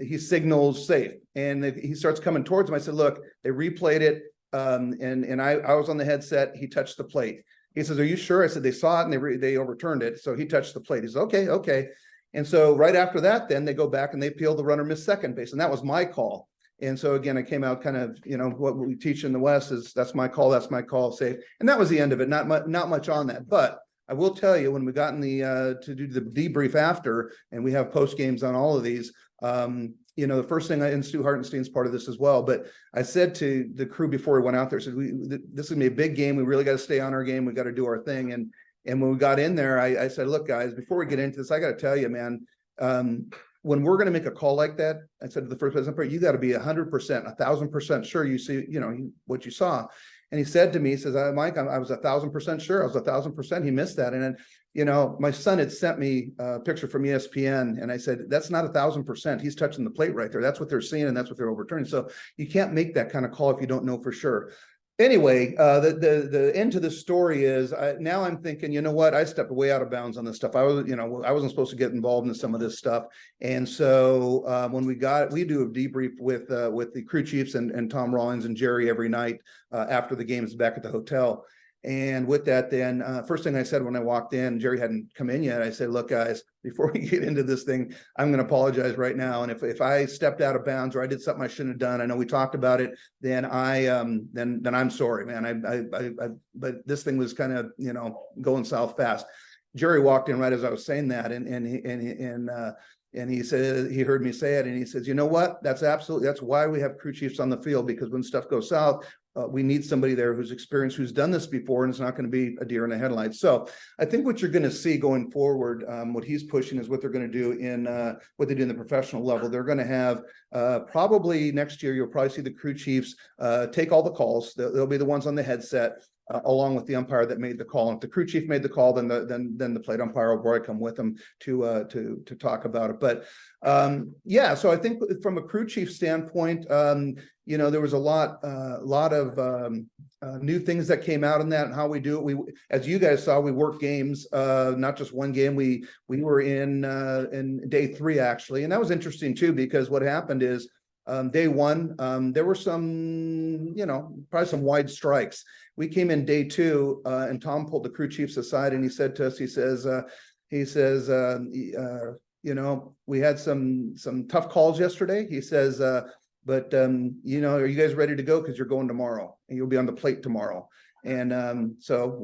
he signals safe. And he starts coming towards him. I said, look, they replayed it. And I was on the headset. He touched the plate. He says, are you sure? I said, they saw it and they overturned it. So he touched the plate. He says, okay. And so right after that, then they go back and they appeal the runner missed second base. And that was my call. And so again, I came out kind of, what we teach in the West is that's my call, safe. And that was the end of it. Not much on that. But I will tell you, when we got in to do the debrief after, and we have post games on all of these, the first thing, and Stu Hartenstein's part of this as well, but I said to the crew before we went out there, I said, this is gonna be a big game. We really got to stay on our game. We got to do our thing. And when we got in there, I said, look, guys, before we get into this, I got to tell you, man, when we're going to make a call like that, I said to the first base umpire, you got to be 100%, 1,000% sure you see, what you saw. And he said to me, he says, Mike, I was 1,000% sure. I was 1,000%. He missed that. And then, my son had sent me a picture from ESPN, and I said, that's not 1,000%. He's touching the plate right there. That's what they're seeing, and that's what they're overturning. So you can't make that kind of call if you don't know for sure. Anyway, the end to the story is now I'm thinking, you know what? I stepped way out of bounds on this stuff. I wasn't supposed to get involved in some of this stuff. And so when we do a debrief with the crew chiefs and Tom Rawlings and Jerry every night after the games back at the hotel. And with that, then first thing I said when I walked in, Jerry hadn't come in yet. I said, look, guys, before we get into this thing, I'm going to apologize right now. And if I stepped out of bounds or I did something I shouldn't have done, I know we talked about it, then then I'm sorry, man. But this thing was kind of, going south fast. Jerry walked in right as I was saying that. And he said, he heard me say it. And he says, you know what? That's why we have crew chiefs on the field, because when stuff goes south, we need somebody there who's experienced, who's done this before, and it's not going to be a deer in the headlights. So I think what you're going to see going forward, what he's pushing is what they're going to do what they do in the professional level. They're going to have probably next year, you'll probably see the crew chiefs take all the calls. They'll be the ones on the headset. along with the umpire that made the call. And if the crew chief made the call, then the plate umpire will probably come with them to talk about it. But yeah, so I think from a crew chief standpoint, you know, there was a lot of new things that came out in that and how we do it. We, as you guys saw, we worked games, not just one game. We were in day 3 actually, and that was interesting too, because what happened is day 1, there were some, you know, probably some wide strikes. We came in day 2, and Tom pulled the crew chiefs aside and he said to us, he says, you know, we had some tough calls yesterday. He says, but you know, are you guys ready to go? Because you're going tomorrow and you'll be on the plate tomorrow. And so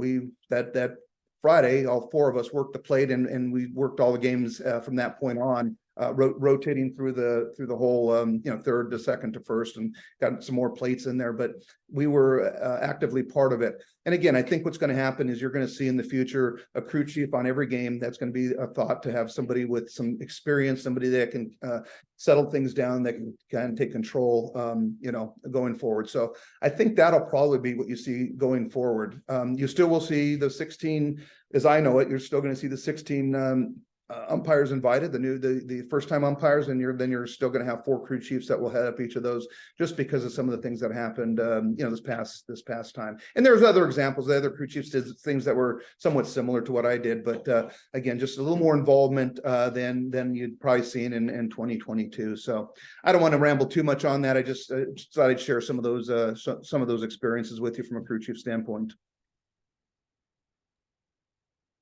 that Friday, all 4 of us worked the plate, and we worked all the games from that point on, rotating through the whole, you know, 3rd to 2nd to 1st, and got some more plates in there. But we were actively part of it. And again, I think what's going to happen is you're going to see in the future a crew chief on every game. That's going to be a thought, to have somebody with some experience, somebody that can settle things down, that can kind of take control, you know, going forward. So I think that'll probably be what you see going forward. You still will see the 16, as I know it, you're still going to see the 16 umpires invited, the first time umpires, and then you're still going to have 4 crew chiefs that will head up each of those, just because of some of the things that happened, you know, this past time. And there's other examples. The other crew chiefs did things that were somewhat similar to what I did, but again, just a little more involvement than you'd probably seen in 2022. So I don't want to ramble too much on that. I just thought I'd share some of those experiences with you from a crew chief standpoint.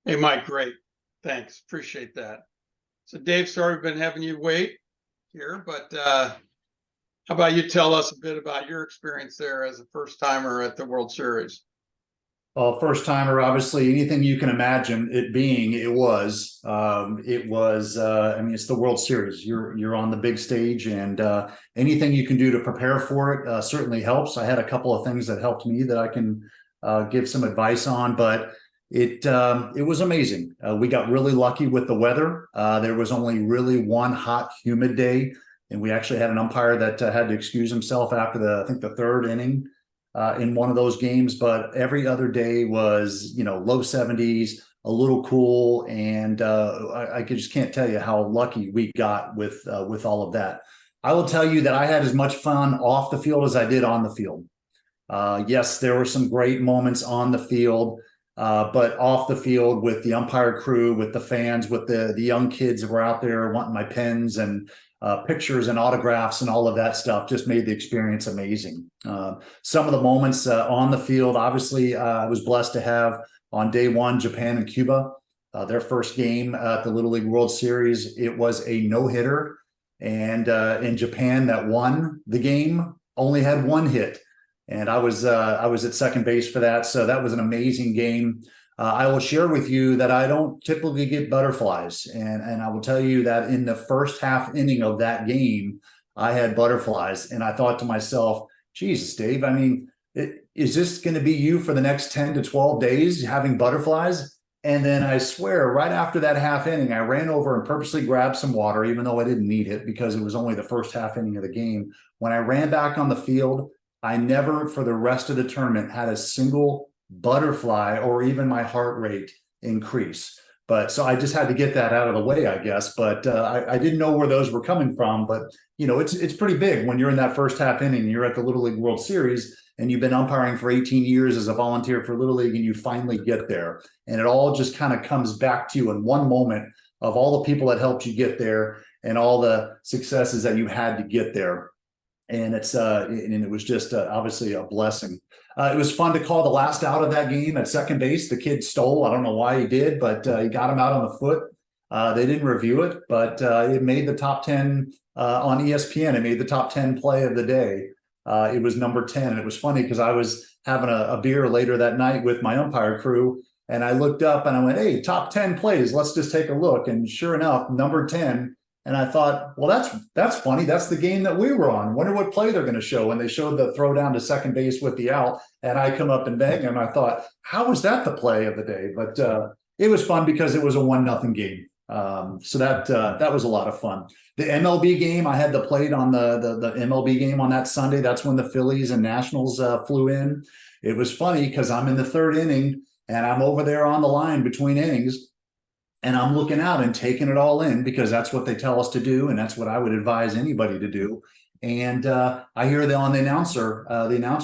Hey, Mike, great. Thanks. Appreciate that. So Dave, sorry we've been having you wait here, but how about you tell us a bit about your experience there as a first timer at the World Series? Well, first timer, obviously, anything you can imagine it being, it was. I mean, it's the World Series. You're on the big stage, and anything you can do to prepare for it certainly helps. I had a couple of things that helped me that I can give some advice on, but it was amazing. We got really lucky with the weather. There was only really one hot, humid day, and we actually had an umpire that had to excuse himself after I think the 3rd inning in one of those games. But every other day was, you know, low 70s, a little cool, and I just can't tell you how lucky we got with all of that. I will tell you that I had as much fun off the field as I did on the field. Yes, there were some great moments on the field. But off the field with the umpire crew, with the fans, with the young kids that were out there wanting my pens and pictures and autographs and all of that stuff, just made the experience amazing. Some of the moments on the field, obviously, I was blessed to have on day 1, Japan and Cuba, their first game at the Little League World Series. It was a no-hitter, and in Japan, that won the game, only had 1 hit. And I was at second base for that. So that was an amazing game. I will share with you that I don't typically get butterflies. And I will tell you that in the first half inning of that game, I had butterflies. And I thought to myself, Jesus, Dave, I mean, is this going to be you for the next 10 to 12 days having butterflies? And then I swear, right after that half inning, I ran over and purposely grabbed some water, even though I didn't need it because it was only the first half inning of the game. When I ran back on the field, I never, for the rest of the tournament, had a single butterfly or even my heart rate increase. But so I just had to get that out of the way, I guess. But I didn't know where those were coming from. But, you know, it's pretty big when you're in that first half inning, you're at the Little League World Series, and you've been umpiring for 18 years as a volunteer for Little League, and you finally get there. And it all just kind of comes back to you in one moment of all the people that helped you get there and all the successes that you had to get there. And it was just obviously a blessing. It was fun to call the last out of that game at second base. The kid stole. I don't know why he did, but he got him out on the foot. They didn't review it, but it made the top 10 on ESPN. It made the top 10 play of the day. It was number 10. And it was funny because I was having a beer later that night with my umpire crew, and I looked up and I went, hey, top 10 plays. Let's just take a look. And sure enough, number 10. And I thought, well, that's funny. That's the game that we were on. Wonder what play they're going to show. And they showed the throw down to second base with the out, and I come up and bang him. I thought, how was that the play of the day? But it was fun because it was a 1-0 game. So that was a lot of fun. The MLB game, I had the plate on the MLB game on that Sunday. That's when the Phillies and Nationals flew in. It was funny because I'm in the third inning and I'm over there on the line between innings, and I'm looking out and taking it all in because that's what they tell us to do, and that's what I would advise anybody to do. And I hear the announcer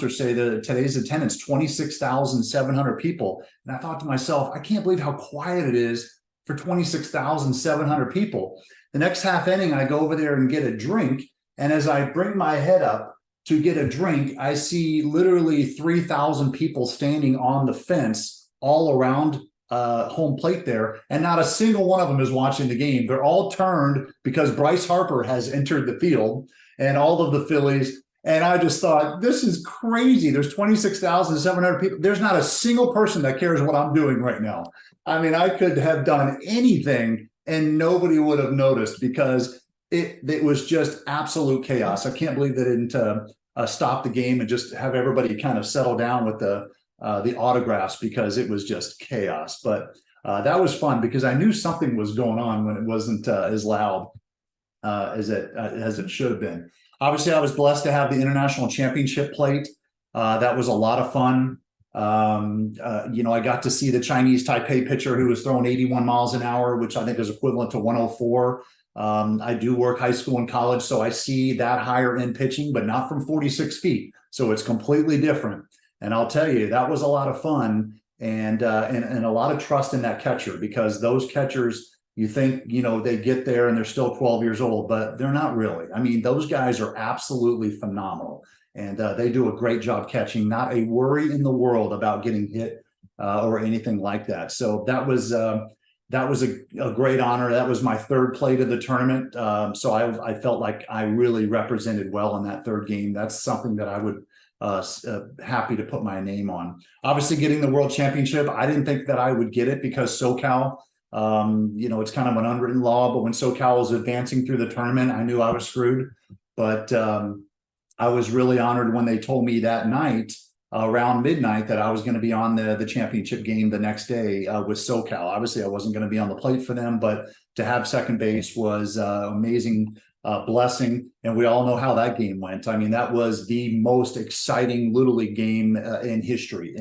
say that today's attendance 26,700 people, and I thought to myself, I can't believe how quiet it is for 26,700 people. The next half inning, I go over there and get a drink, and as I bring my head up to get a drink, I see literally 3,000 people standing on the fence all around home plate there, and not a single one of them is watching the game. They're all turned because Bryce Harper has entered the field, and all of the Phillies. And I just thought, this is crazy. There's 26,700 people. There's not a single person that cares what I'm doing right now. I mean, I could have done anything and nobody would have noticed because it was just absolute chaos. I can't believe they didn't stop the game and just have everybody kind of settle down with the autographs, because it was just chaos. But that was fun because I knew something was going on when it wasn't as loud as it should have been. Obviously, I was blessed to have the international championship plate. That was a lot of fun. I got to see the Chinese Taipei pitcher who was throwing 81 miles an hour, which I think is equivalent to 104. I do work high school and college, so I see that higher end pitching, but not from 46 feet. So it's completely different. And I'll tell you, that was a lot of fun and a lot of trust in that catcher, because those catchers, you think, they get there and they're still 12 years old, but they're not really. I mean, those guys are absolutely phenomenal, and they do a great job catching. Not a worry in the world about getting hit or anything like that. So that was a great honor. That was my third plate of the tournament. So I felt like I really represented well in that third game. That's something that I would happy to put my name on. Obviously, getting the world championship, I didn't think that I would get it because SoCal, it's kind of an unwritten law, but when SoCal was advancing through the tournament, I knew I was screwed. But I was really honored when they told me that night around midnight that I was going to be on the championship game the next day with SoCal. Obviously, I wasn't going to be on the plate for them, but to have second base was amazing blessing. And we all know how that game went. I mean, that was the most exciting Little League game in history.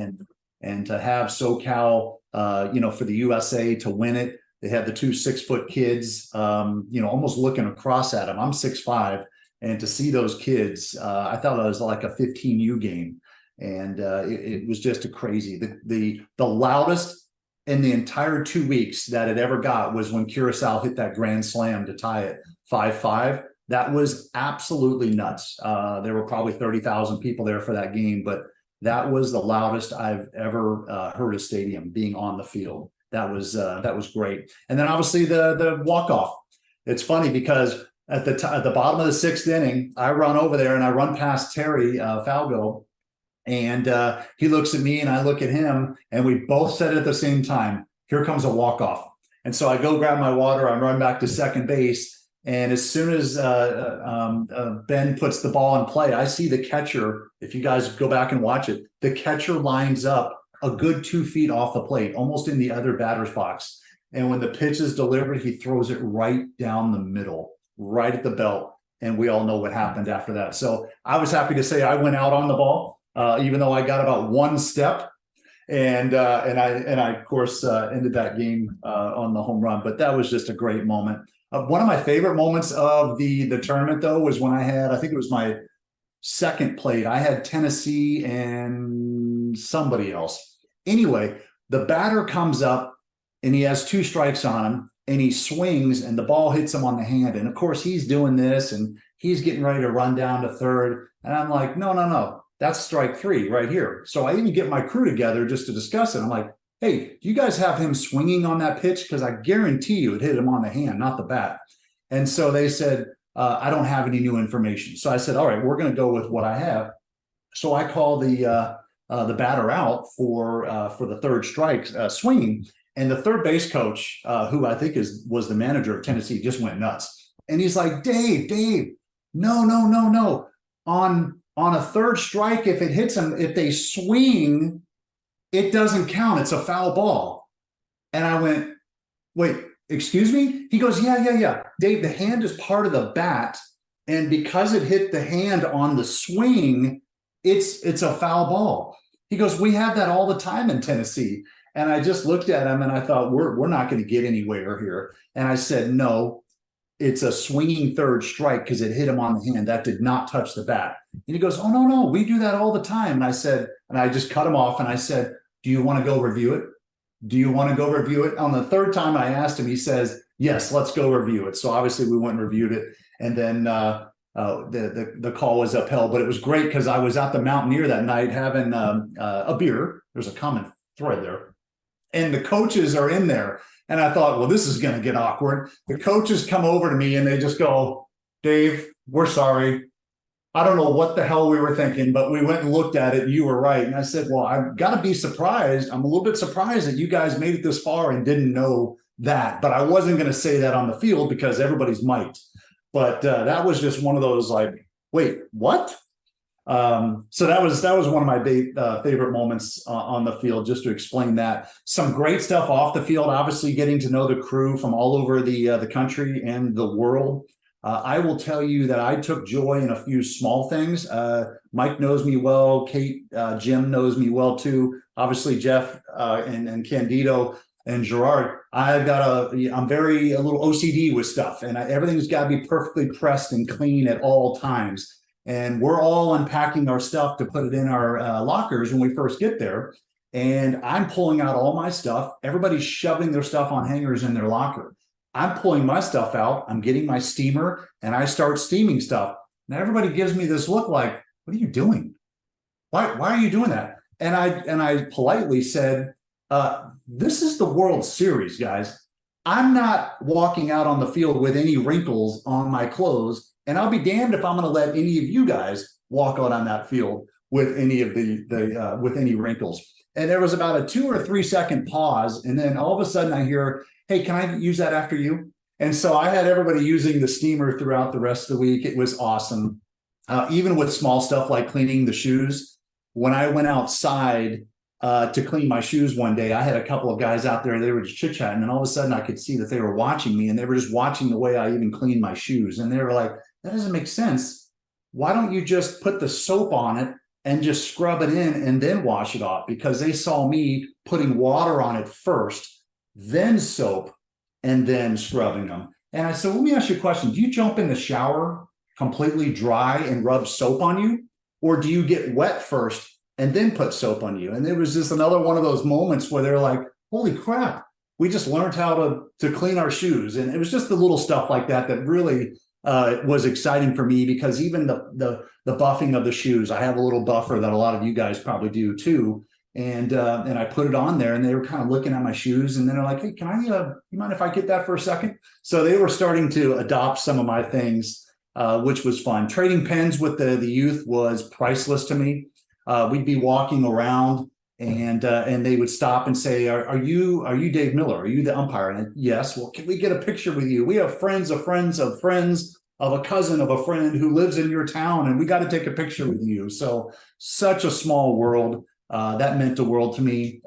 And to have SoCal, for the USA to win it, they had the two 6-foot kids, almost looking across at them. I'm 6'5", and to see those kids, I thought it was like a 15U game. And it was just a crazy. The loudest in the entire 2 weeks that it ever got was when Curacao hit that grand slam to tie it 5-5. That was absolutely nuts. There were probably 30,000 people there for that game, but that was the loudest I've ever heard a stadium being on the field. That was great. And then obviously the walk-off. It's funny because at the bottom of the 6th inning, I run over there and I run past Terry Falgo, and he looks at me and I look at him, and we both said at the same time, "Here comes a walk-off." And so I go grab my water, I run back to second base, and as soon as Ben puts the ball in play, I see the catcher. If you guys go back and watch it, the catcher lines up a good 2 feet off the plate, almost in the other batter's box. And when the pitch is delivered, he throws it right down the middle, right at the belt. And we all know what happened after that. So I was happy to say I went out on the ball, even though I got about one step. And I of course ended that game on the home run. But that was just a great moment. One of my favorite moments of the tournament, though, was when I think it was my second plate. I had Tennessee and somebody else. Anyway, the batter comes up and he has 2 strikes on him, and he swings and the ball hits him on the hand. And of course, he's doing this and he's getting ready to run down to third. And I'm like, no, that's strike 3 right here. So I even get my crew together just to discuss it. I'm like, hey, do you guys have him swinging on that pitch? Because I guarantee you it hit him on the hand, not the bat. And so they said, I don't have any new information. So I said, all right, we're going to go with what I have. So I call the batter out for the third strike swinging. And the third base coach, who I think was the manager of Tennessee, just went nuts. And he's like, Dave, no. On a third strike, if it hits them, if they swing, it doesn't count. It's a foul ball. And I went, wait, excuse me? He goes, yeah. Dave, the hand is part of the bat. And because it hit the hand on the swing, it's a foul ball. He goes, we have that all the time in Tennessee. And I just looked at him and I thought, we're not going to get anywhere here. And I said, no, it's a swinging third strike because it hit him on the hand. That did not touch the bat. And he goes, oh, no, we do that all the time. And I said, and I just cut him off and I said, do you want to go review it? Do you want to go review it? On the third time I asked him, he says, yes, let's go review it. So obviously we went and reviewed it. And then the call was upheld. But it was great because I was at the Mountaineer that night having a beer. There's a common thread there. And the coaches are in there. And I thought, well, this is going to get awkward. The coaches come over to me and they just go, Dave, we're sorry. I don't know what the hell we were thinking, but we went and looked at it and you were right. And I said, well, I've got to be surprised. I'm a little bit surprised that you guys made it this far and didn't know that. But I wasn't going to say that on the field because everybody's might. But that was just one of those like, wait, what? So that was one of my favorite moments on the field, just to explain that. Some great stuff off the field, obviously getting to know the crew from all over the country and the world. I will tell you that I took joy in a few small things. Mike knows me well. Kate, Jim knows me well too. Obviously Jeff and Candido and Gerard. I'm very a little OCD with stuff, and everything's got to be perfectly pressed and clean at all times. And we're all unpacking our stuff to put it in our lockers when we first get there. And I'm pulling out all my stuff. Everybody's shoving their stuff on hangers in their locker. I'm pulling my stuff out. I'm getting my steamer and I start steaming stuff. And everybody gives me this look like, what are you doing? Why are you doing that? And I politely said, this is the World Series, guys. I'm not walking out on the field with any wrinkles on my clothes. And I'll be damned if I'm going to let any of you guys walk out on that field with any of with any wrinkles. And there was about a 2 or 3 second pause. And then all of a sudden I hear, hey, can I use that after you? And so I had everybody using the steamer throughout the rest of the week. It was awesome. Even with small stuff like cleaning the shoes. When I went outside to clean my shoes one day, I had a couple of guys out there, they were just chit-chatting, and all of a sudden I could see that they were watching me, and they were just watching the way I even cleaned my shoes. And they were like, that doesn't make sense. Why don't you just put the soap on it and just scrub it in and then wash it off? Because they saw me putting water on it first, then soap, and then scrubbing them. And I said, let me ask you a question. Do you jump in the shower completely dry and rub soap on you? Or do you get wet first and then put soap on you? And it was just another one of those moments where they're like, holy crap, we just learned how to clean our shoes. And it was just the little stuff like that that really was exciting for me, because even the buffing of the shoes, I have a little buffer that a lot of you guys probably do too. And I put it on there, and they were kind of looking at my shoes, and then they're like, hey, can I, you mind if I get that for a second? So they were starting to adopt some of my things, which was fun. Trading pens with the youth was priceless to me. We'd be walking around, and they would stop and say, are you Dave Miller? Are you the umpire? And yes. Well, can we get a picture with you? We have friends of friends of friends of a cousin of a friend who lives in your town, and we got to take a picture with you. So such a small world. That meant the world to me.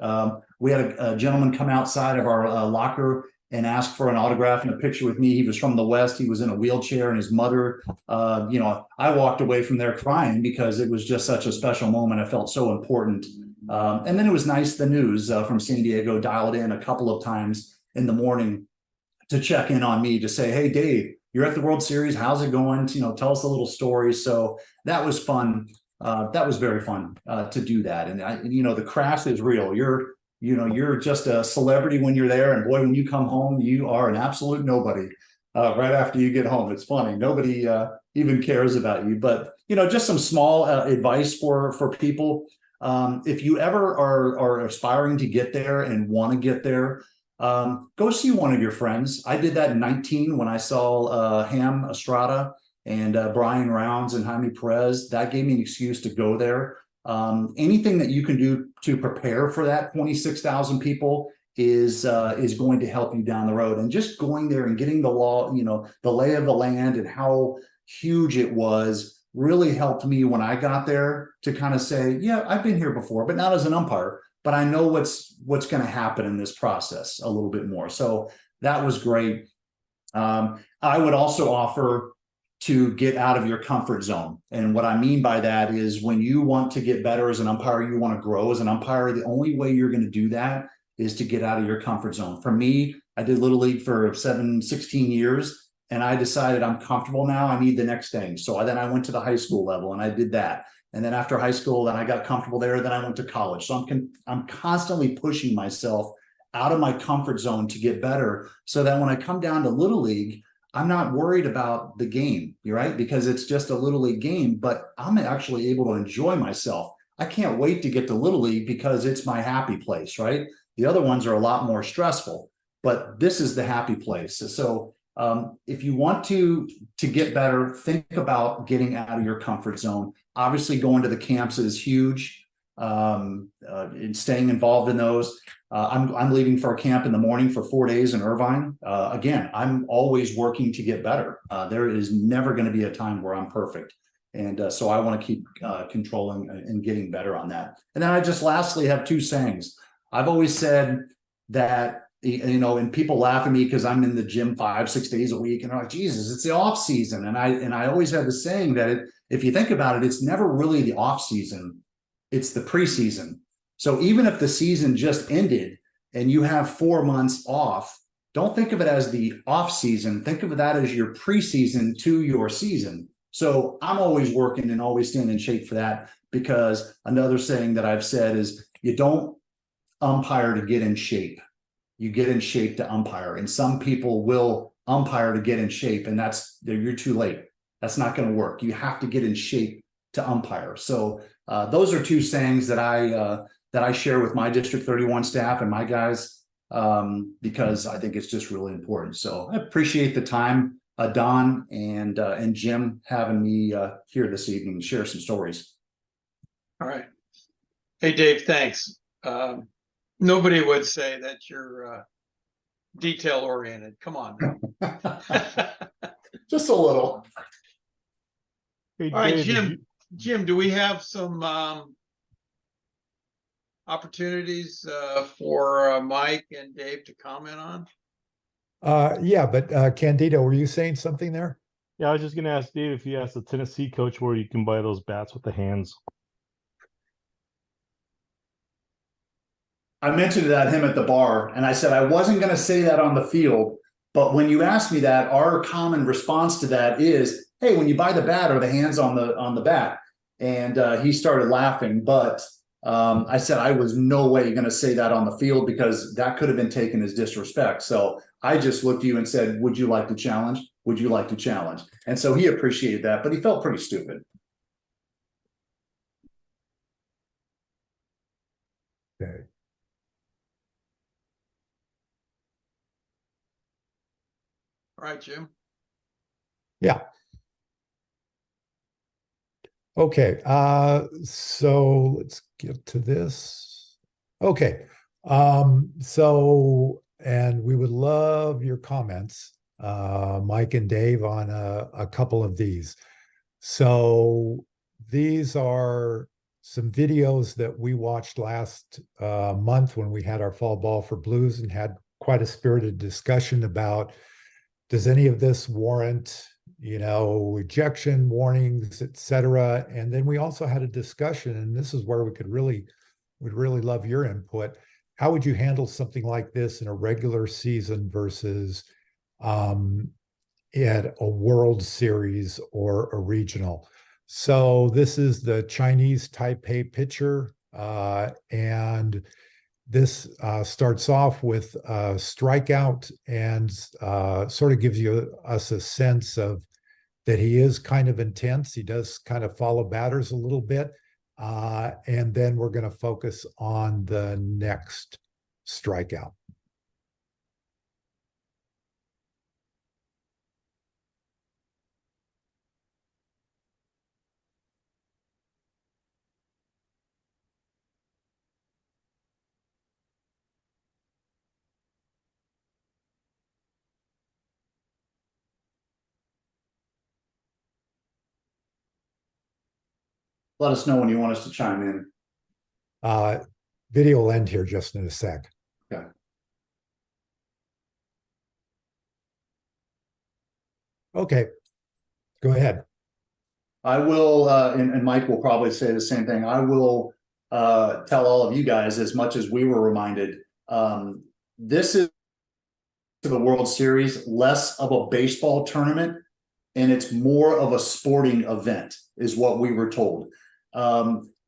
We had a gentleman come outside of our locker and ask for an autograph and a picture with me. He was from the West. He was in a wheelchair, and his mother, I walked away from there crying because it was just such a special moment. I felt so important. And then it was nice. The news from San Diego dialed in a couple of times in the morning to check in on me, to say, hey, Dave, you're at the World Series. How's it going? Tell us a little story. So that was fun. That was very fun to do that. And the craft is real. You're just a celebrity when you're there, and boy, when you come home, you are an absolute nobody. Right after you get home, it's funny. Nobody even cares about you. But just some small advice for people. If you ever are aspiring to get there and want to get there, go see one of your friends. I did that in 19 when I saw Ham Estrada and Brian Rounds and Jaime Perez. That gave me an excuse to go there. Anything that you can do to prepare for that 26,000 people is going to help you down the road. And just going there and getting the lay of the land and how huge it was really helped me when I got there to kind of say, yeah, I've been here before, but not as an umpire, but I know what's going to happen in this process a little bit more. So That was great. I would also offer to get out of your comfort zone. And what I mean by that is when you want to get better as an umpire, you want to grow as an umpire, the only way you're going to do that is to get out of your comfort zone. For me, I did Little League for 16 years, and I decided I'm comfortable now. I need the next thing. So then I went to the high school level and I did that. And then after high school, then I got comfortable there. Then I went to college. So I'm constantly pushing myself out of my comfort zone to get better, so that when I come down to Little League, I'm not worried about the game, right? Because it's just a Little League game, but I'm actually able to enjoy myself. I can't wait to get to Little League because it's my happy place, right? The other ones are a lot more stressful, but this is the happy place. So if you want to get better, think about getting out of your comfort zone. Obviously, going to the camps is huge, and staying involved in those. I'm leaving for a camp in the morning for 4 days in Irvine. Again, I'm always working to get better. There is never going to be a time where I'm perfect. And so I want to keep controlling and getting better on that. And then I just lastly have two sayings. I've always said that, you know, and people laugh at me because I'm in the gym 5-6 days a week and they're like, Jesus, it's the off season. And I always have the saying that if you think about it, it's never really the off season. It's the preseason. So even if the season just ended and you have 4 months off, don't think of it as the off season. Think of that as your preseason to your season. So I'm always working and always staying in shape for that, because another saying that I've said is you don't umpire to get in shape. You get in shape to umpire. And some people will umpire to get in shape, and you're too late. That's not going to work. You have to get in shape to umpire. So those are two sayings that I share with my District 31 staff and my guys, because I think it's just really important. So I appreciate the time, Don and Jim, having me here this evening to share some stories. All right. Hey, Dave, thanks. Nobody would say that you're detail oriented. Come on. Just a little. Hey, All right, Dave, Jim, do we have some opportunities for Mike and Dave to comment on? Yeah, but Candido, were you saying something there? yeah, I was just gonna ask Dave if he asked the Tennessee coach where you can buy those bats with the hands. I mentioned it at him at the bar, and I said I wasn't going to say that on the field, but when you asked me that, our common response to that is, "Hey, when you buy the bat, are the hands on the bat?" And he started laughing, but I said I was no way going to say that on the field because that could have been taken as disrespect. So I just looked at you and said, "Would you like to challenge? Would you like to challenge?" And so he appreciated that, but he felt pretty stupid. Okay. All right, Jim. Yeah. Okay, so let's get to this. Okay, so, and we would love your comments, Mike and Dave, on a couple of these. So these are some videos that we watched last month when we had our Fall Ball for Blues and had quite a spirited discussion about, does any of this warrant, ejection warnings, etc. And then we also had a discussion, and this is where would really love your input. How would you handle something like this in a regular season versus at a World Series or a regional? So this is the Chinese Taipei pitcher, and this starts off with a strikeout and sort of gives us a sense of that he is kind of intense. He does kind of follow batters a little bit. And then we're going to focus on the next strikeout. Let us know when you want us to chime in. Video will end here just in a sec. Okay. Okay, go ahead. I will, and Mike will probably say the same thing. I will tell all of you guys, as much as we were reminded, this is the World Series, less of a baseball tournament, and it's more of a sporting event, is what we were told.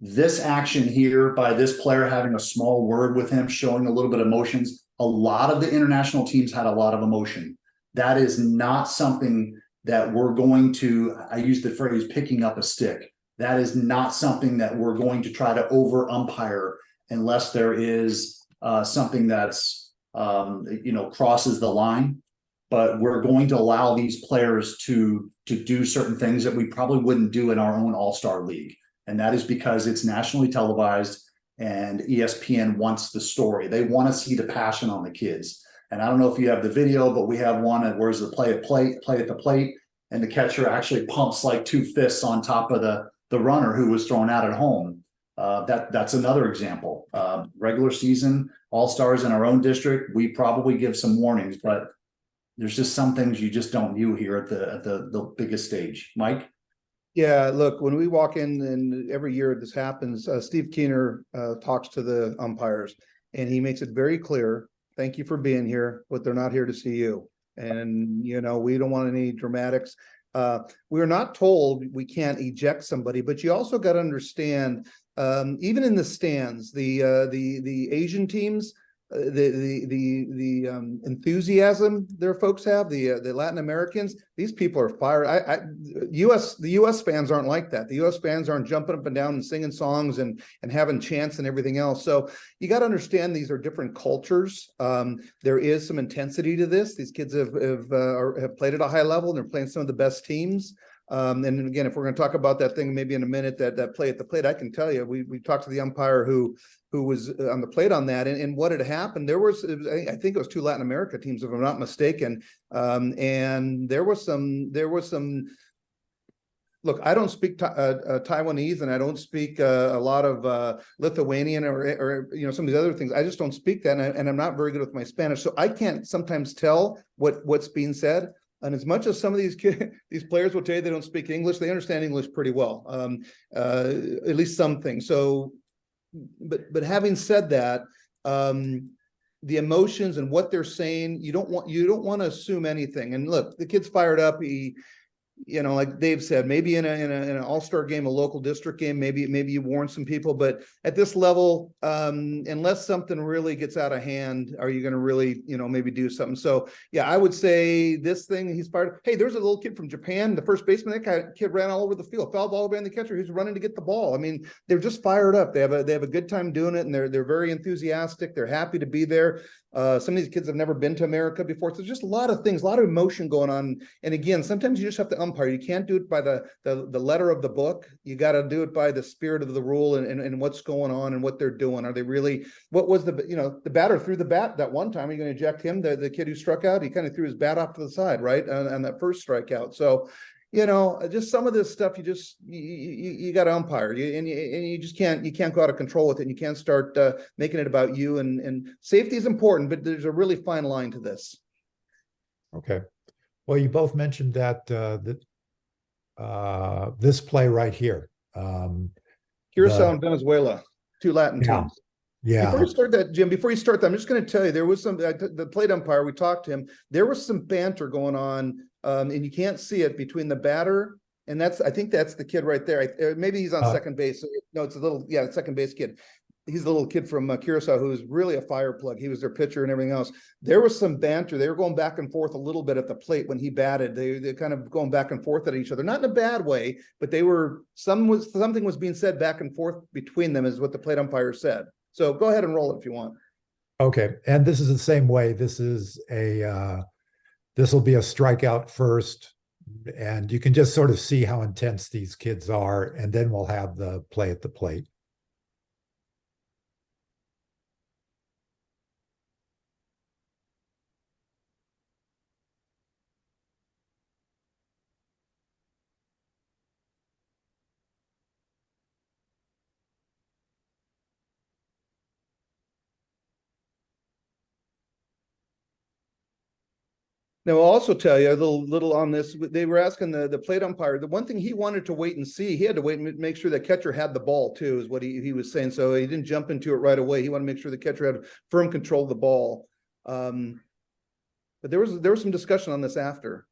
This action here by this player having a small word with him, showing a little bit of emotions, a lot of the international teams had a lot of emotion. That is not something that we're going to, I use the phrase picking up a stick. That is not something that we're going to try to over umpire unless there is something that's, crosses the line. But we're going to allow these players to do certain things that we probably wouldn't do in our own all-star league. And that is because it's nationally televised and ESPN wants the story. They want to see the passion on the kids. And I don't know if you have the video, but we have one at where's the play at the plate, and the catcher actually pumps like 2 fists on top of the runner who was thrown out at home. That's another example. Regular season, all-stars in our own district, we probably give some warnings, but there's just some things you just don't view here at the biggest stage. Mike? Yeah, look, when we walk in, and every year this happens, Steve Keener talks to the umpires, and he makes it very clear, thank you for being here, but they're not here to see you. And, we don't want any dramatics. We're not told we can't eject somebody, but you also got to understand, even in the stands, the Asian teams, the enthusiasm their folks have, the Latin Americans, these people are fired. The US fans aren't like that. The US fans aren't jumping up and down and singing songs and having chants and everything else. So you got to understand these are different cultures. There is some intensity to this. These kids have played at a high level, and they're playing some of the best teams. And again, if we're going to talk about that thing maybe in a minute, that play at the plate, I can tell you, we talked to the umpire who was on the plate on that, and what had happened. I think it was 2 Latin America teams, if I'm not mistaken, and there was some. Look, I don't speak Taiwanese, and I don't speak a lot of Lithuanian or some of these other things. I just don't speak that, and I'm not very good with my Spanish, so I can't sometimes tell what's being said. And as much as some of these players will tell you they don't speak English, they understand English pretty well, at least some things. So, but having said that, the emotions and what they're saying, you don't want to assume anything. And look, the kid's fired up. Like Dave said, maybe in an all-star game, a local district game, maybe you warn some people, but at this level, unless something really gets out of hand, are you going to really, maybe do something? So yeah, I would say this thing, he's fired. Hey, there's a little kid from Japan, the first baseman, that kid ran all over the field, fouled all behind the catcher who's running to get the ball. I mean, they're just fired up. They have a good time doing it, and they're very enthusiastic. They're happy to be there. Some of these kids have never been to America before. So there's just a lot of things, a lot of emotion going on. And again, sometimes you just have to umpire. You can't do it by the letter of the book. You got to do it by the spirit of the rule and what's going on and what they're doing. Are they really, what was the batter threw the bat that one time? Are you going to eject him? The kid who struck out, he kind of threw his bat off to the side, right? On that first strikeout. So, just some of this stuff, you got to umpire, and you just can't go out of control with it. And you can't start making it about you. And safety is important, but there's a really fine line to this. Okay. Well, you both mentioned that this play right here. Curacao and Venezuela, 2 Latin teams. Yeah. Before you start that, Jim, I'm just going to tell you, there was the plate umpire, we talked to him, there was some banter going on, and you can't see it, between the batter, and I think that's the kid right there. Maybe he's on second base. No, it's the second base kid. He's the little kid from Curacao who's really a fire plug. He was their pitcher and everything else. There was some banter. They were going back and forth a little bit at the plate when he batted. They kind of going back and forth at each other, not in a bad way, but something was being said back and forth between them, is what the plate umpire said. So go ahead and roll it if you want. Okay, and this is the same way. This will be a strikeout first, and you can just sort of see how intense these kids are, and then we'll have the play at the plate. Now, I'll also tell you a little on this. They were asking the plate umpire. The one thing he wanted to wait and see, he had to wait and make sure the catcher had the ball too, is what he was saying. So he didn't jump into it right away. He wanted to make sure the catcher had firm control of the ball. But there was some discussion on this after.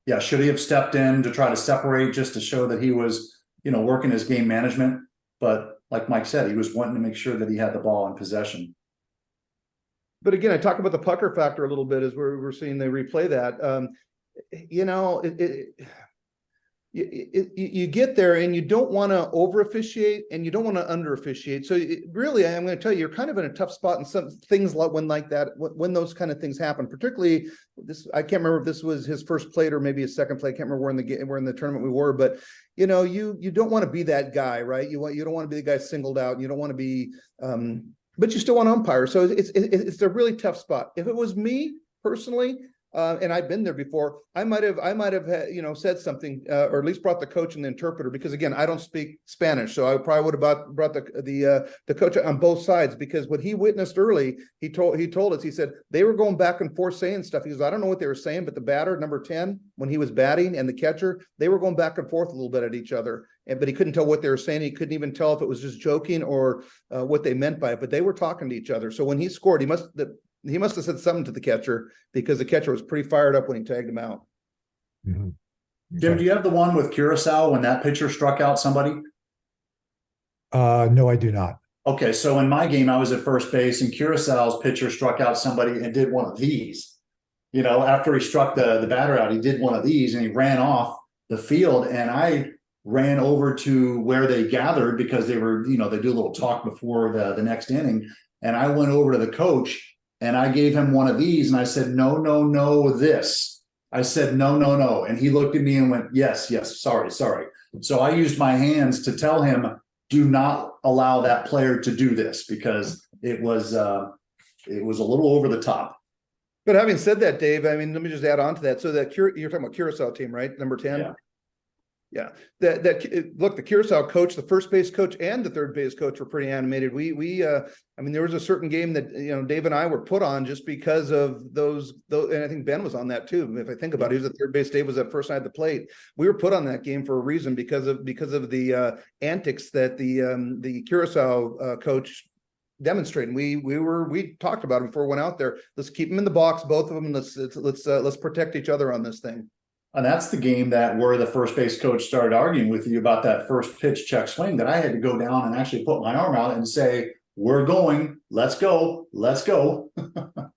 Yeah, should he have stepped in to try to separate just to show that he was, working his game management? But like Mike said, he was wanting to make sure that he had the ball in possession. But again, I talk about the pucker factor a little bit as we're seeing they replay that. You get there and you don't want to over officiate and you don't want to under officiate. So really, I'm going to tell you, you're kind of in a tough spot in some things like that, when those kind of things happen, particularly this, I can't remember if this was his first plate or maybe his second play. I can't remember where in the tournament we were, but you don't want to be that guy, right? You don't want to be the guy singled out. You don't want to be, but you still want to umpire. So it's a really tough spot. If it was me personally, and I've been there before, I might have said something, or at least brought the coach and the interpreter, because again, I don't speak Spanish, so I probably would have brought the coach on both sides, because what he witnessed early, he told us, he said they were going back and forth saying stuff. He goes, I don't know what they were saying, but the batter, number 10, when he was batting, and the catcher, they were going back and forth a little bit at each other. But he couldn't tell what they were saying. He couldn't even tell if it was just joking or what they meant by it. But they were talking to each other. So when he scored, he must have said something to the catcher, because the catcher was pretty fired up when he tagged him out. Mm-hmm. Jim, do you have the one with Curacao when that pitcher struck out somebody? No, I do not. Okay, so in my game, I was at first base, and Curaçao's pitcher struck out somebody and did one of these. After he struck the batter out, he did one of these, and he ran off the field, and I ran over to where they gathered, because they were, they do a little talk before the next inning, and I went over to the coach, and I gave him one of these, and I said, no, no, no, this. I said, no, no, no. And he looked at me and went, yes, yes, sorry, sorry. So I used my hands to tell him, do not allow that player to do this, because it was a little over the top. But having said that, Dave, I mean, let me just add on to that. So that you're talking about Curacao team, right? Number 10. Yeah. Yeah, look, the Curacao coach, the first base coach, and the third base coach were pretty animated. I mean, there was a certain game that Dave and I were put on just because of those, and I think Ben was on that too. If I think about it, he was at third base. Dave was at first side of the plate. We were put on that game for a reason, because of the antics that the Curacao coach demonstrated. We talked about it before we went out there. Let's keep them in the box, both of them. Let's protect each other on this thing. And that's the game where the first base coach started arguing with you about that first pitch check swing, that I had to go down and actually put my arm out and say, we're going, let's go, let's go.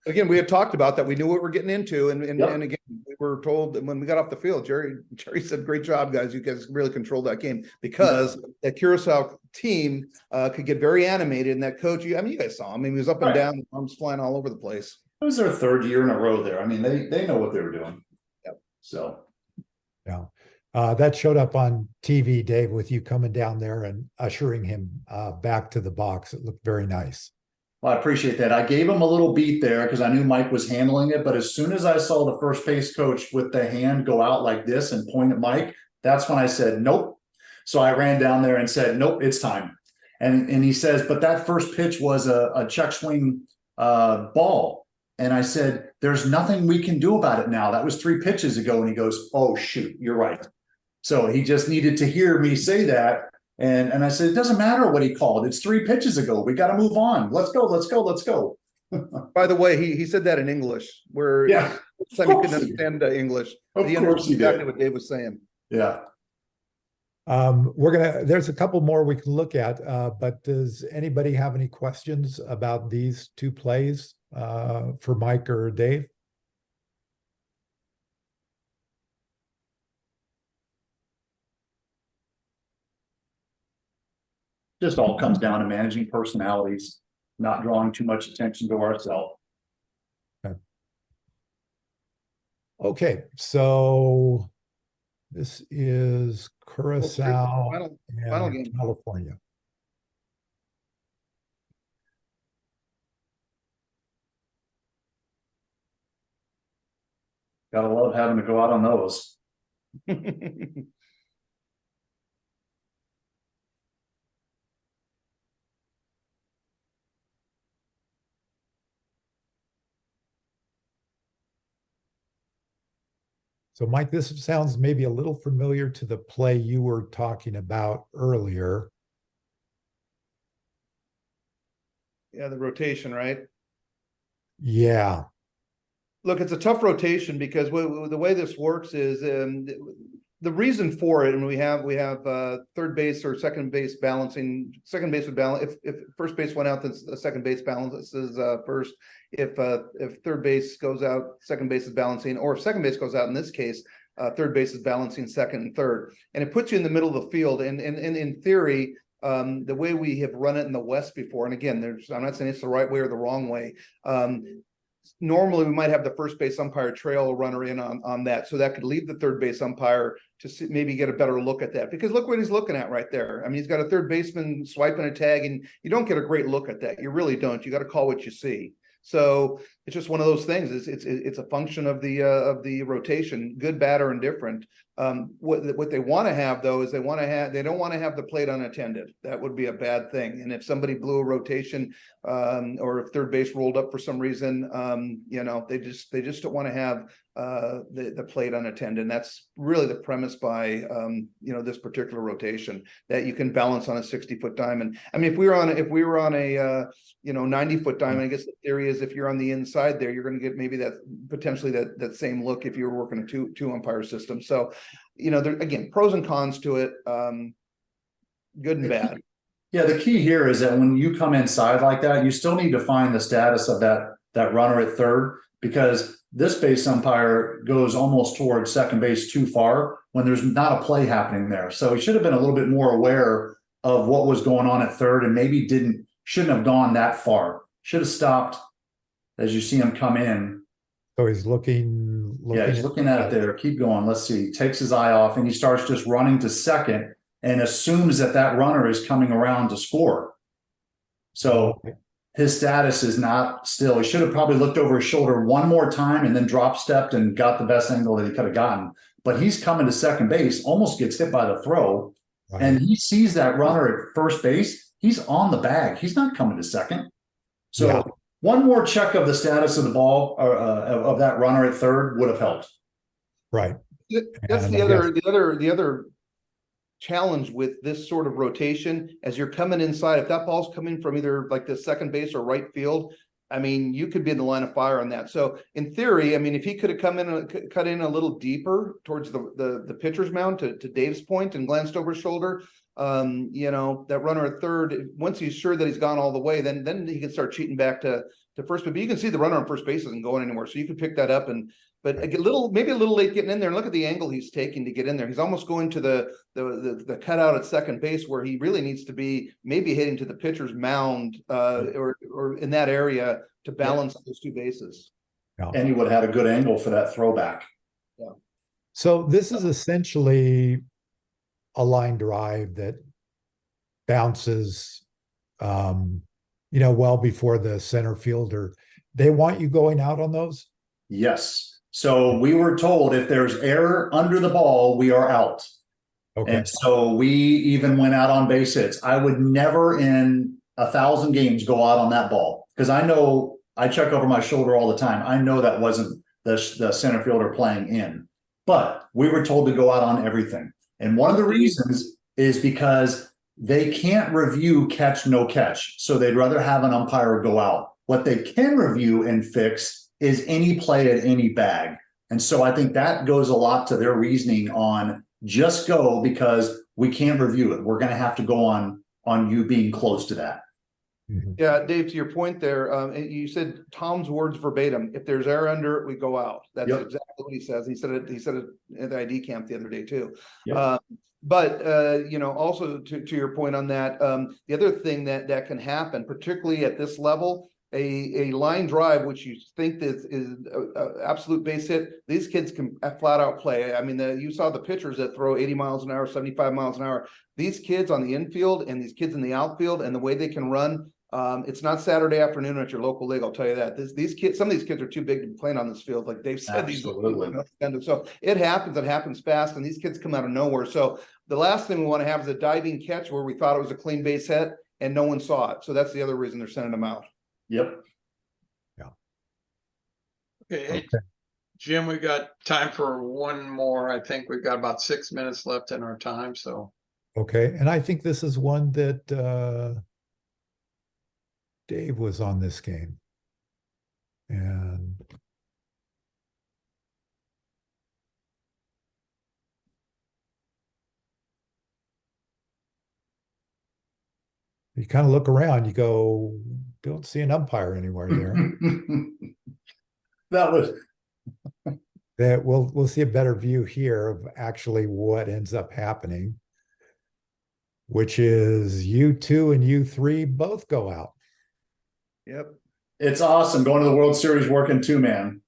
Again, we had talked about that. We knew what we're getting into. And Yep. and again, we were told that when we got off the field, Jerry said, great job, guys. You guys really controlled that game, because that Curacao team could get very animated. And that coach, you guys saw him. I mean, he was up and Right. down, arms flying all over the place. It was their third year in a row there. I mean, they know what they were doing. Yep. So. Yeah. That showed up on TV, Dave, with you coming down there and ushering him back to the box. It looked very nice. Well, I appreciate that. I gave him a little beat there because I knew Mike was handling it. But as soon as I saw the first base coach with the hand go out like this and point at Mike, that's when I said, nope. So I ran down there and said, nope, it's time. And he says, but that first pitch was a check swing ball. And I said, there's nothing we can do about it now. That was 3 pitches ago. And he goes, oh, shoot, you're right. So he just needed to hear me say that. And I said, it doesn't matter what he called. It's 3 pitches ago. We got to move on. Let's go, let's go, let's go. By the way, he said that in English, where Yeah, some he couldn't understand English. of He course understood he exactly did. what Dave was saying. Yeah. There's a couple more we can look at, but does anybody have any questions about these two plays for Mike or Dave? Just all comes down to managing personalities, not drawing too much attention to ourselves. Okay, so this is Curacao Final and game. California. Gotta love having to go out on those. So Mike, this sounds maybe a little familiar to the play you were talking about earlier. Yeah, the rotation, right? Yeah, Look, it's a tough rotation because the way this works is the reason for it, and we have third base or second base balancing. Second base would balance if first base went out, then the second base balances first. If third base goes out, second base is balancing, or if second base goes out, in this case, third base is balancing second and third, and it puts you in the middle of the field. And in theory, the way we have run it in the West before, and again, I'm not saying it's the right way or the wrong way. Normally we might have the first base umpire trail a runner in on that, so that could leave the third base umpire to maybe get a better look at that, because look what he's looking at right there. I mean, he's got a third baseman swiping a tag, and you don't get a great look at that. You really don't. You got to call what you see. So it's just one of those things. It's a function of the rotation, good, bad, or indifferent. What they want to have though is they don't want to have the plate unattended. That would be a bad thing. And if somebody blew a rotation, or if third base rolled up for some reason, they just don't want to have the plate unattended. And that's really the premise by this particular rotation, that you can balance on a 60-foot diamond. I mean, if we were on a 90-foot diamond, I guess the theory is if you're on the inside there, you're going to get maybe potentially that same look if you were working a two umpire system. So, there again, pros and cons to it, good and bad. Yeah, the key here is that when you come inside like that, you still need to find the status of that runner at third, because this base umpire goes almost towards second base too far when there's not a play happening there. So he should have been a little bit more aware of what was going on at third, and maybe shouldn't have gone that far. Should have stopped as you see him come in. so he's looking Yeah, he's looking at it there. Keep going. Let's see. Takes his eye off and he starts just running to second and assumes that runner is coming around to score. So his status is not still. He should have probably looked over his shoulder one more time and then drop stepped and got the best angle that he could have gotten. But he's coming to second base, almost gets hit by the throw, right. And he sees that runner at first base. He's on the bag. He's not coming to second. So Yeah. one more check of the status of the ball or of that runner at third would have helped. Right. That's And the I other challenge with this sort of rotation. As you're coming inside, if that ball's coming from either like the second base or right field, I mean, you could be in the line of fire on that. So in theory, I mean, if he could have come in and cut in a little deeper towards the pitcher's mound to Dave's point and glanced over his shoulder, that runner at third, once he's sure that he's gone all the way, then he can start cheating back to first. But you can see the runner on first base isn't going anywhere, so you can pick that up. But maybe a little late getting in there, and look at the angle he's taking to get in there. He's almost going to the cutout at second base, where he really needs to be maybe hitting to the pitcher's mound or in that area to balance those two bases. Yeah. And he would have had a good angle for that throwback. So this is essentially a line drive that bounces, well before the center fielder. They want you going out on those? Yes. So we were told if there's air under the ball, we are out. Okay. And so we even went out on base hits. I would never in 1,000 games go out on that ball, because I know I check over my shoulder all the time. I know that wasn't the center fielder playing in, but we were told to go out on everything. And one of the reasons is because they can't review catch, no catch. So they'd rather have an umpire go out. What they can review and fix is any play at any bag. And so I think that goes a lot to their reasoning on just go, because we can't review it. We're going to have to go on you being close to that. Mhm. Yeah, Dave, to your point there, you said Tom's words verbatim. If there's air under it, we go out. That's exactly what he says. He said it at the ID camp the other day too. Yep. But also to your point on that, the other thing that can happen, particularly at this level, a line drive, which you think is absolute base hit, these kids can flat out play. I mean, you saw the pitchers that throw 80 miles an hour, 75 miles an hour. These kids on the infield and these kids in the outfield, and the way they can run, it's not Saturday afternoon at your local league. I'll tell you that. These kids, some of these kids are too big to be playing on this field, like Dave said. Absolutely. So it happens fast, and these kids come out of nowhere. So the last thing we want to have is a diving catch where we thought it was a clean base hit and no one saw it. So that's the other reason they're sending them out. Yep. Okay. Okay. Jim, we've got time for one more. I think we've got about 6 minutes left in our time, so. Okay, and I think this is one that Dave was on this game. And you kind of look around, you go, don't see an umpire anywhere there. That was, That we'll see a better view here of actually what ends up happening, which is U2 and U3 both go out. Yep. it's awesome going to the World Series working two man.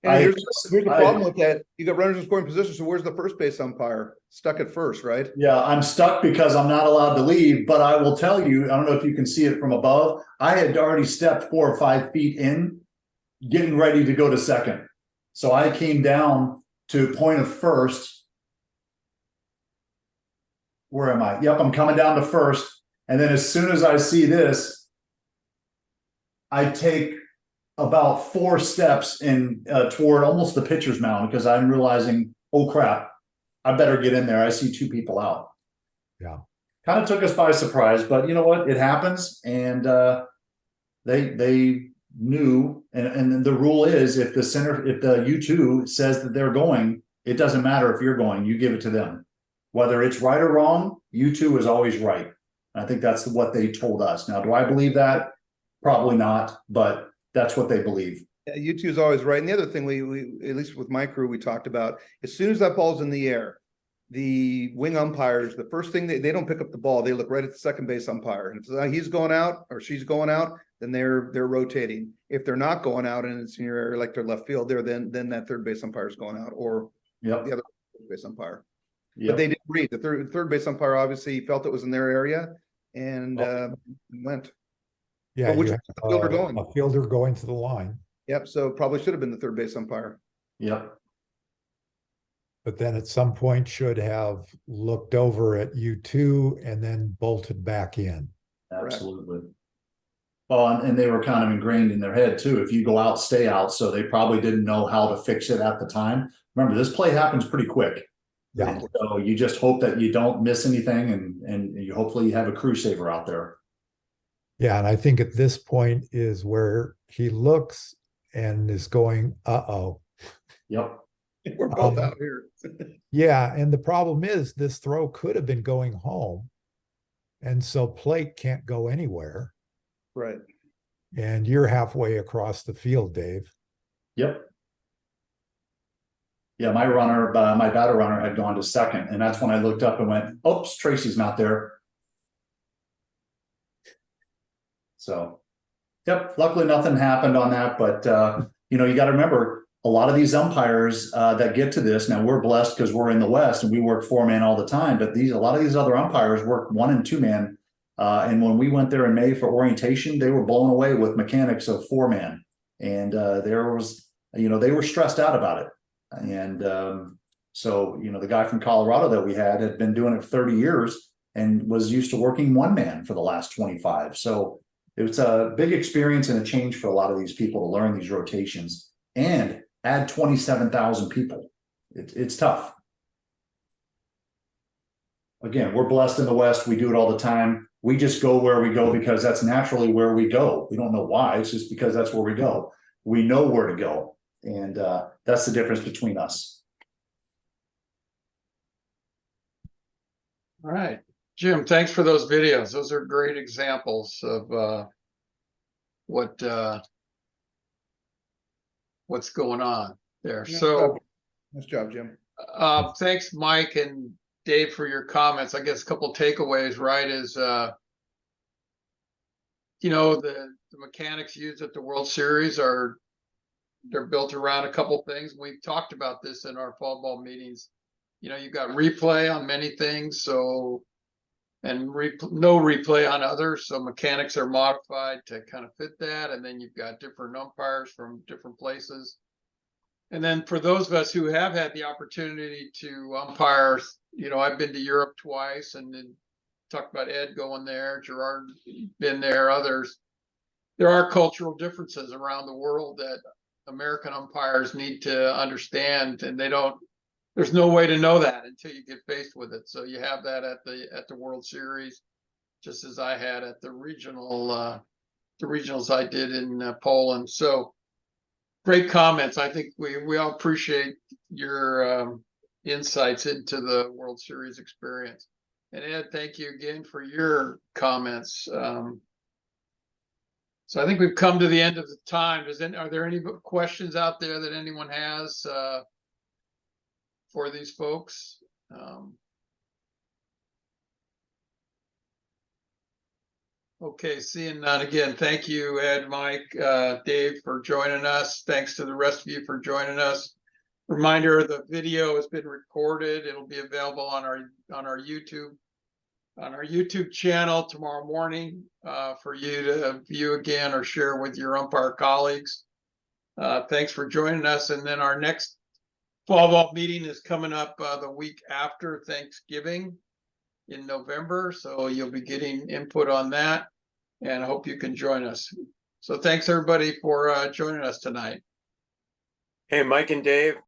And here's the I- problem with that. You got runners in scoring position, so where's the first base umpire? Stuck at first, right? Yeah, I'm stuck because I'm not allowed to leave, but I will tell you, I don't know if you can see it from above. I had already stepped 4 or 5 feet in, getting ready to go to second. So I came down to point of first. Where am I? Yep, I'm coming down to first. And then as soon as I see this, I take about 4 steps in toward almost the pitcher's mound because I'm realizing, oh crap, I better get in there. I see 2 people out. Yeah. Kind of took us by surprise, but you know what? It happens. And they knew, and the rule is if the U2 says that they're going, it doesn't matter if you're going, you give it to them. Whether it's right or wrong, U2 is always right. I think that's what they told us. Now, do I believe that? Probably not, but that's what they believe. Yeah, U2 is always right. And the other thing we at least with my crew, we talked about, as soon as that ball's in the air, the wing umpires, the first thing they don't pick up the ball, they look right at the second base umpire. And if he's going out or she's going out, then they're rotating. If they're not going out and it's in your area like their left field there, then that third base umpire is going out, or Yep. the other base umpire. Yep. But they didn't read. The third base umpire obviously felt it was in their area and went. Yeah, But which you way is the fielder going? a fielder going to the line. Yep. So probably should have been the third base umpire. Yep. But then at some point should have looked over at U2 and then bolted back in. Absolutely. Well, and they were kind of ingrained in their head too. If you go out, stay out. So they probably didn't know how to fix it at the time. Remember, this play happens pretty quick. Yeah. And so you just hope that you don't miss anything and you hopefully you have a crew saver out there. Yeah, and I think at this point is where he looks and is going, uh-oh. Yep. We're both out here. Yeah, and the problem is this throw could have been going home. And so plate can't go anywhere. Right. And you're halfway across the field, Dave. Yep. Yeah, my batter runner had gone to second. And that's when I looked up and went, oops, Tracy's not there. So, yep, luckily nothing happened on that. But, you know, you got to remember, a lot of these umpires that get to this, now we're blessed because we're in the West and we work 4-man all the time, but a lot of these other umpires work 1- and 2-man. And when we went there in May for orientation, they were blown away with mechanics of 4-man. And there was, you know, they were stressed out about it. And so, you know, the guy from Colorado that we had been doing it for 30 years and was used to working 1-man for the last 25. So it was a big experience and a change for a lot of these people to learn these rotations and add 27,000 people. It's tough. Again, we're blessed in the West. We do it all the time. We just go where we go because that's naturally where we go. We don't know why. It's just because that's where we go. We know where to go. And that's the difference between us. All right, Jim, thanks for those videos. Those are great examples of what's going on there. So Nice job, Jim. thanks, Mike and Dave, for your comments. I guess a couple takeaways, right, is you know, the mechanics used at the World Series they're built around a couple things. We've talked about this in our fall ball meetings. You know, you've got replay on many things, so and no replay on others. So mechanics are modified to kind of fit that. And then you've got different umpires from different places. And then for those of us who have had the opportunity to umpire, you know, I've been to Europe twice and then talked about Ed going there, Gerard been there, others. there are cultural differences around the world that American umpires need to understand, and there's no way to know that until you get faced with it. So you have that at the World Series, just as I had at the regionals I did in Poland. So great comments. I think we all appreciate your insights into the World Series experience. And Ed, thank you again for your comments. So I think we've come to the end of the time. Are there any questions out there that anyone has for these folks? Okay, seeing none. Again, thank you, Ed, Mike, Dave, for joining us. Thanks to the rest of you for joining us. Reminder, the video has been recorded. It'll be available on our YouTube channel tomorrow morning for you to view again or share with your umpire colleagues. Thanks for joining us. And then our next fall vault meeting is coming up the week after Thanksgiving in November. So you'll be getting input on that, and I hope you can join us. So thanks everybody for joining us tonight. Hey, Mike and Dave,